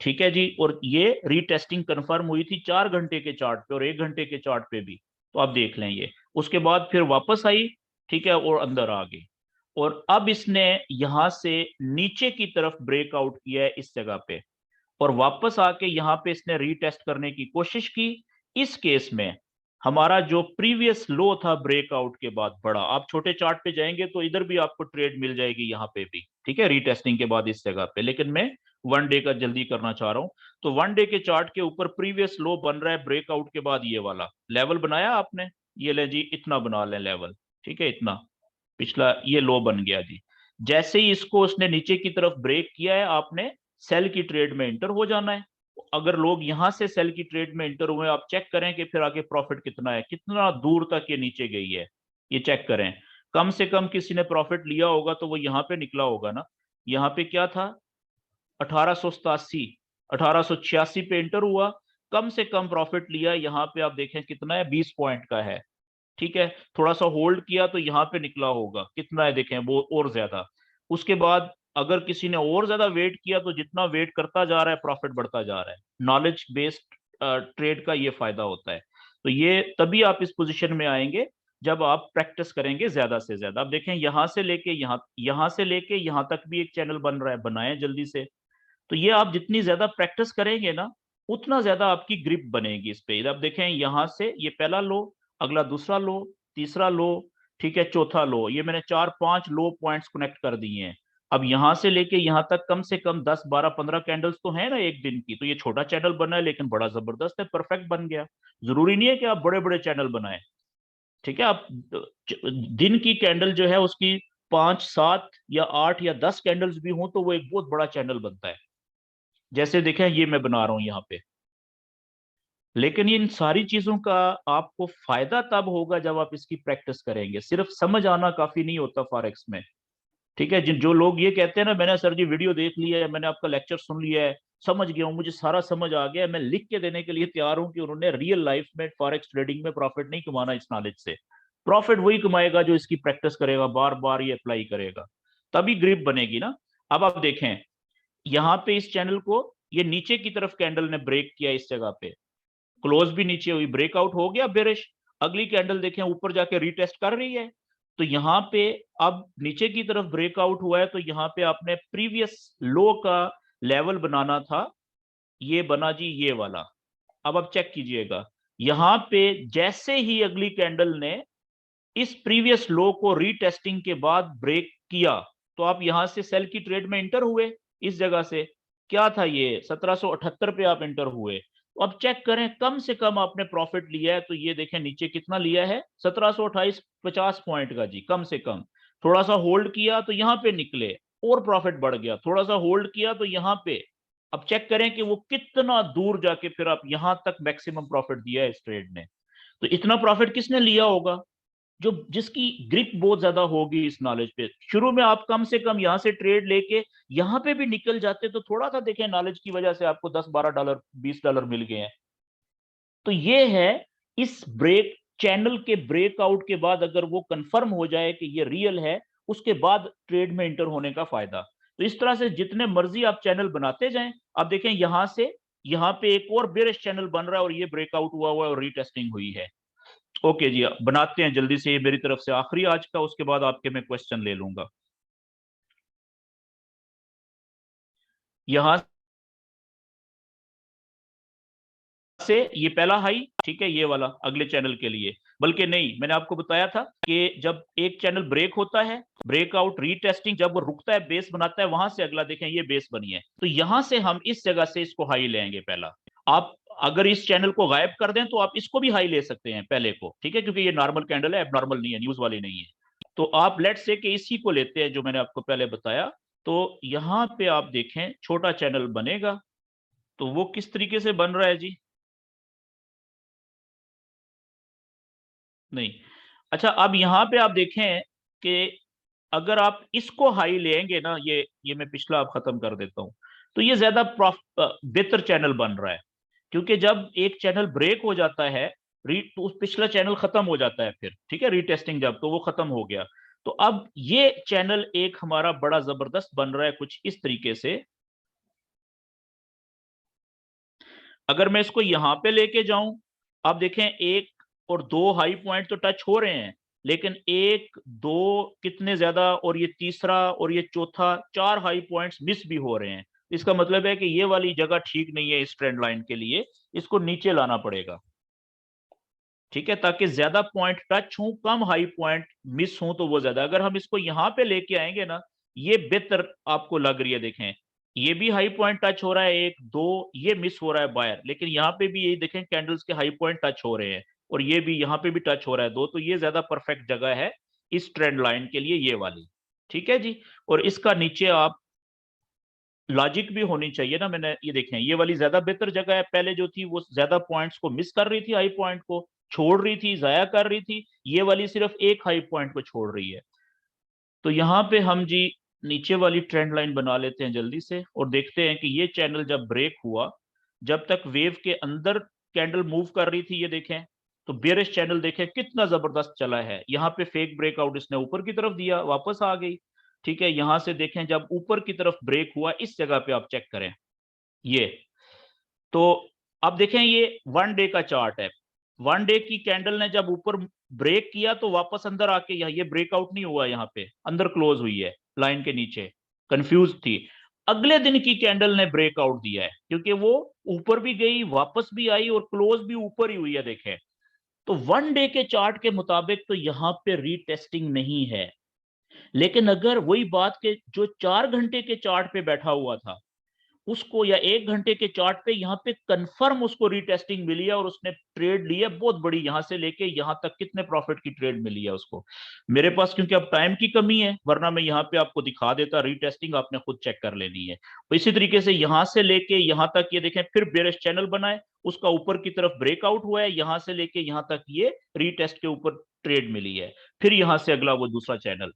ठीक है जी। और ये रीटेस्टिंग कंफर्म हुई थी 4 घंटे के चार्ट पे और 1 घंटे के चार्ट पे भी, तो आप देख लें ये। उसके बाद फिर वापस आई, ठीक है, और अंदर आ गई। और अब इसने यहां से नीचे की तरफ ब्रेकआउट किया है इस जगह पे, और वापस आके यहां पे इसने रीटेस्ट करने की कोशिश की। इस केस में हमारा जो प्रीवियस लो था ब्रेकआउट के बाद बड़ा, आप छोटे चार्ट पे जाएंगे तो इधर भी आपको ट्रेड मिल जाएगी यहाँ पे भी, ठीक है, रीटेस्टिंग के बाद इस जगह पे। लेकिन मैं 1 डे का जल्दी करना चाह रहा हूं। तो 1 डे के चार्ट के ऊपर प्रीवियस लो बन रहा है ब्रेकआउट के बाद, ये वाला लेवल बनाया आपने, ये ले जी, इतना बना लें लेवल, ठीक है, इतना। पिछला ये लो बन गया जी। जैसे ही इसको उसने नीचे की तरफ ब्रेक किया है, आपने सेल की ट्रेड में इंटर हो जाना है। अगर लोग यहां से सेल की ट्रेड में इंटर हुए, आप चेक करें कि फिर आगे प्रॉफिट कितना है, कितना दूर तक ये नीचे गई है, ये चेक करें। कम से कम किसी ने प्रॉफिट लिया होगा तो वो यहाँ पे निकला होगा ना। यहाँ पे क्या था, 1887, 1886 पे इंटर हुआ, कम से कम प्रॉफिट लिया। यहाँ पे आप देखें कितना है, 20 पॉइंट का है। ठीक है, थोड़ा सा होल्ड किया तो यहाँ पे निकला होगा, कितना है देखें वो और ज्यादा। उसके बाद अगर किसी ने और ज्यादा वेट किया तो जितना वेट करता जा रहा है प्रॉफिट बढ़ता जा रहा है। नॉलेज बेस्ड ट्रेड का ये फायदा होता है। तो ये तभी आप इस पोजीशन में आएंगे जब आप प्रैक्टिस करेंगे ज्यादा से ज्यादा। अब देखें यहाँ से लेके यहाँ से लेके यहाँ तक भी एक चैनल बन रहा है, बनाए जल्दी से। तो ये आप जितनी ज्यादा प्रैक्टिस करेंगे ना, उतना ज्यादा आपकी ग्रिप बनेगी इस पे। अब देखें यहाँ से ये पहला लो, अगला दूसरा लो, तीसरा लो, ठीक है, चौथा लो, ये मैंने 4-5 लो पॉइंट्स कनेक्ट कर दिए हैं। अब यहाँ से लेके यहाँ तक कम से कम 10-12-15 कैंडल्स तो है ना एक दिन की। तो ये छोटा चैनल बना है लेकिन बड़ा जबरदस्त है, परफेक्ट बन गया। जरूरी नहीं है कि आप बड़े बड़े चैनल बनाए, ठीक है। आप दिन की कैंडल जो है उसकी 5-7 या 8 या 10 कैंडल्स भी हों तो वो एक बहुत बड़ा चैनल बनता है। जैसे देखें ये मैं बना रहा हूं यहाँ पे। लेकिन इन सारी चीजों का आपको फायदा तब होगा जब आप इसकी प्रैक्टिस करेंगे। सिर्फ समझ आना काफी नहीं होता फॉरेक्स में, ठीक है। जिन जो लोग ये कहते हैं ना, मैंने सर जी वीडियो देख लिया है, मैंने आपका लेक्चर सुन लिया है, समझ गया हूँ, मुझे सारा समझ आ गया है, मैं लिख के देने के लिए तैयार हूँ कि उन्होंने रियल लाइफ में फॉरेक्स ट्रेडिंग में प्रॉफिट नहीं कमाना इस नॉलेज से। प्रॉफिट वही कमाएगा जो इसकी प्रैक्टिस करेगा, बार बार ये अप्लाई करेगा, तभी ग्रिप बनेगी ना। अब आप देखें यहाँ पे इस चैनल को, ये नीचे की तरफ कैंडल ने ब्रेक किया इस जगह पे, क्लोज भी नीचे हुई, ब्रेकआउट हो गया बेरिश। अगली कैंडल देखें ऊपर जाके रीटेस्ट कर रही है। तो यहाँ पे अब नीचे की तरफ ब्रेकआउट हुआ है, तो यहाँ पे आपने प्रीवियस लो का लेवल बनाना था, ये बना जी ये वाला। अब आप चेक कीजिएगा, यहाँ पे जैसे ही अगली कैंडल ने इस प्रीवियस लो को रीटेस्टिंग के बाद ब्रेक किया, तो आप यहां से सेल की ट्रेड में इंटर हुए। इस जगह से क्या था, ये 1778 पे आप इंटर हुए। तो अब चेक करें कम से कम आपने प्रॉफिट लिया है, तो ये देखें नीचे कितना लिया है, 1728, 50 पॉइंट का जी, कम से कम। थोड़ा सा होल्ड किया तो यहाँ पे निकले और प्रॉफिट बढ़ गया, थोड़ा सा होल्ड किया तो यहाँ पे। अब चेक करें कि वो कितना दूर जाके फिर आप यहां तक मैक्सिमम प्रॉफिट दिया है इस ट्रेड ने। तो इतना प्रॉफिट किसने लिया होगा, जो जिसकी ग्रिप बहुत ज्यादा होगी इस नॉलेज पे। शुरू में आप कम से कम यहां से ट्रेड लेके यहां पे भी निकल जाते तो थोड़ा सा देखें, नॉलेज की वजह से आपको $10-12 $20 मिल गए हैं। तो ये है इस ब्रेक चैनल के ब्रेकआउट के बाद अगर वो कंफर्म हो जाए कि ये रियल है, उसके बाद ट्रेड में इंटर होने का फायदा। तो इस तरह से जितने मर्जी आप चैनल बनाते जाएं। आप देखें यहां से यहां पे एक और बेरिश चैनल बन रहा है और ये ब्रेकआउट हुआ है और रीटेस्टिंग हुई है। ओके जी, बनाते हैं जल्दी से, ये मेरी तरफ से आखिरी आज का, उसके बाद आपके मैं क्वेश्चन ले लूंगा। यहां से ये पहला हाई, ठीक है, ये वाला अगले चैनल के लिए। बल्कि नहीं, मैंने आपको बताया था कि जब एक चैनल ब्रेक होता है, ब्रेकआउट रीटेस्टिंग, जब वो रुकता है बेस बनाता है, वहां से अगला देखें ये बेस बनी है, तो यहां से हम इस जगह से इसको हाई लेंगे पहला। आप अगर इस चैनल को गायब कर दें तो आप इसको भी हाई ले सकते हैं पहले को, ठीक है, क्योंकि ये नॉर्मल कैंडल है, अब नॉर्मल नहीं है, न्यूज वाली नहीं है। तो आप लेट से कि इसी को लेते हैं जो मैंने आपको पहले बताया। तो यहां पे आप देखें छोटा चैनल बनेगा, तो वो किस तरीके से बन रहा है जी। नहीं, अच्छा, अब यहां पे आप देखें कि अगर आप इसको हाई लेंगे ना, ये मैं पिछला आप खत्म कर देता हूं, तो ये ज्यादा बेहतर चैनल बन रहा है। क्योंकि जब एक चैनल ब्रेक हो जाता है, री तो उस पिछला चैनल खत्म हो जाता है फिर, ठीक है, रीटेस्टिंग जब, तो वो खत्म हो गया। तो अब ये चैनल एक हमारा बड़ा जबरदस्त बन रहा है कुछ इस तरीके से। अगर मैं इसको यहां पे लेके जाऊं, आप देखें 1 और 2 हाई पॉइंट तो टच हो रहे हैं, लेकिन 1-2 कितने ज्यादा, और ये तीसरा और ये चौथा, 4 हाई पॉइंट्स मिस भी हो रहे हैं। इसका मतलब है कि ये वाली जगह ठीक नहीं है इस ट्रेंड लाइन के लिए, इसको नीचे लाना पड़ेगा, ठीक है, ताकि ज्यादा पॉइंट टच हो, कम हाई पॉइंट मिस हो, तो वो ज्यादा। अगर हम इसको यहां पे लेके आएंगे ना, ये बेहतर आपको लग रही है। देखें ये भी हाई पॉइंट टच हो रहा है, 1-2, ये मिस हो रहा है बायर, लेकिन यहाँ पे भी यही देखें कैंडल्स के हाई पॉइंट टच हो रहे हैं, और ये भी यहाँ पे भी टच हो रहा है 2, तो ये ज्यादा परफेक्ट जगह है इस ट्रेंड लाइन के लिए, ये वाली, ठीक है जी। और इसका नीचे आप लॉजिक भी होनी चाहिए ना, मैंने ये देखें ये वाली ज्यादा बेहतर जगह है। पहले जो थी वो ज्यादा पॉइंट्स को मिस कर रही थी, हाई पॉइंट को छोड़ रही थी, जाया कर रही थी। ये वाली सिर्फ एक हाई पॉइंट को छोड़ रही है। तो यहाँ पे हम जी नीचे वाली ट्रेंड लाइन बना लेते हैं जल्दी से, और देखते हैं कि ये चैनल जब ब्रेक हुआ, जब तक वेव के अंदर कैंडल मूव कर रही थी, ये देखें तो बेयरिश चैनल देखें कितना जबरदस्त चला है, यहाँ पे फेक ब्रेकआउट इसने ऊपर की तरफ दिया, वापस आ गई। ठीक है, यहां से देखें जब ऊपर की तरफ ब्रेक हुआ, इस जगह पे आप चेक करें ये, तो अब देखें ये 1 डे का चार्ट है। 1 डे की कैंडल ने जब ऊपर ब्रेक किया तो वापस अंदर आके ये ब्रेकआउट नहीं हुआ, यहाँ पे अंदर क्लोज हुई है लाइन के नीचे, कंफ्यूज थी। अगले दिन की कैंडल ने ब्रेकआउट दिया है, क्योंकि वो ऊपर भी गई, वापस भी आई और क्लोज भी ऊपर ही हुई है देखें। तो 1 डे के चार्ट के मुताबिक तो यहाँ पे रीटेस्टिंग नहीं है। लेकिन अगर वही बात के जो 4 घंटे के चार्ट पे बैठा हुआ था उसको, या 1 घंटे के चार्ट पे यहाँ पे कंफर्म उसको रीटेस्टिंग मिली है और उसने ट्रेड ली है बहुत बड़ी, यहां से लेके यहां तक कितने प्रॉफिट की ट्रेड मिली है उसको। मेरे पास क्योंकि अब टाइम की कमी है, वरना मैं यहाँ पे आपको दिखा देता, रीटेस्टिंग आपने खुद चेक कर लेनी है। तो इसी तरीके से यहां से लेके यहां तक ये देखें, फिर बेयरिश चैनल बनाए, उसका ऊपर की तरफ ब्रेकआउट हुआ है, यहां से लेके यहां तक ये रीटेस्ट के ऊपर ट्रेड मिली है, फिर यहां से अगला वो दूसरा चैनल।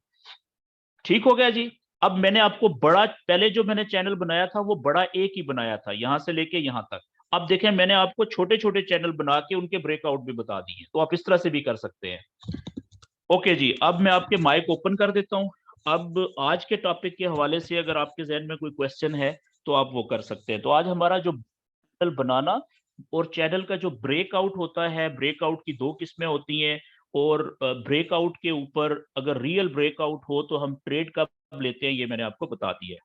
ठीक हो गया जी। अब मैंने आपको बड़ा, पहले जो मैंने चैनल बनाया था वो बड़ा एक ही बनाया था, यहां से लेके यहां तक। अब देखें मैंने आपको छोटे छोटे चैनल बना के उनके ब्रेकआउट भी बता दिए, तो आप इस तरह से भी कर सकते हैं। ओके जी, अब मैं आपके माइक ओपन कर देता हूं। अब आज के टॉपिक के हवाले से अगर आपके जहन में कोई क्वेश्चन है तो आप वो कर सकते हैं। तो आज हमारा जो चैनल बनाना और चैनल का जो ब्रेकआउट होता है, ब्रेकआउट की दो किस्में होती हैं, और ब्रेकआउट के ऊपर अगर रियल ब्रेकआउट हो तो हम ट्रेड कब लेते हैं, ये मैंने आपको बता दिया है।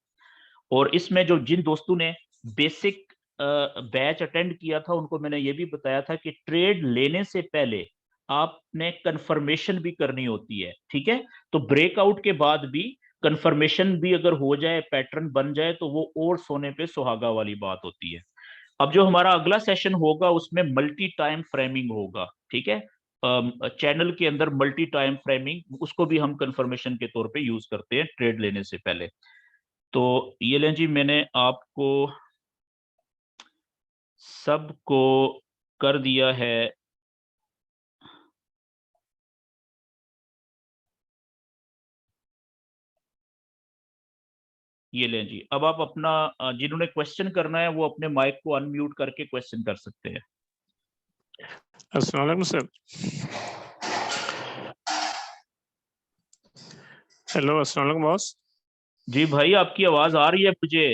और इसमें जो जिन दोस्तों ने बेसिक बैच अटेंड किया था उनको मैंने ये भी बताया था कि ट्रेड लेने से पहले आपने कंफर्मेशन भी करनी होती है। ठीक है, तो ब्रेकआउट के बाद भी कंफर्मेशन भी अगर हो जाए, पैटर्न बन जाए, तो वो और सोने पे सुहागा वाली बात होती है। अब जो हमारा अगला सेशन होगा उसमें मल्टी टाइम फ्रेमिंग होगा। ठीक है, चैनल के अंदर मल्टी टाइम फ्रेमिंग, उसको भी हम कंफर्मेशन के तौर पे यूज करते हैं ट्रेड लेने से पहले। तो ये लें जी, मैंने आपको सबको कर दिया है। ये लें जी, अब आप अपना जिन्होंने क्वेश्चन करना है वो अपने माइक को अनम्यूट करके क्वेश्चन कर सकते हैं। अस्सलाम वालेकुम सर। हेलो, अस्सलाम वालेकुम बॉस। जी भाई, आपकी आवाज आ रही है मुझे।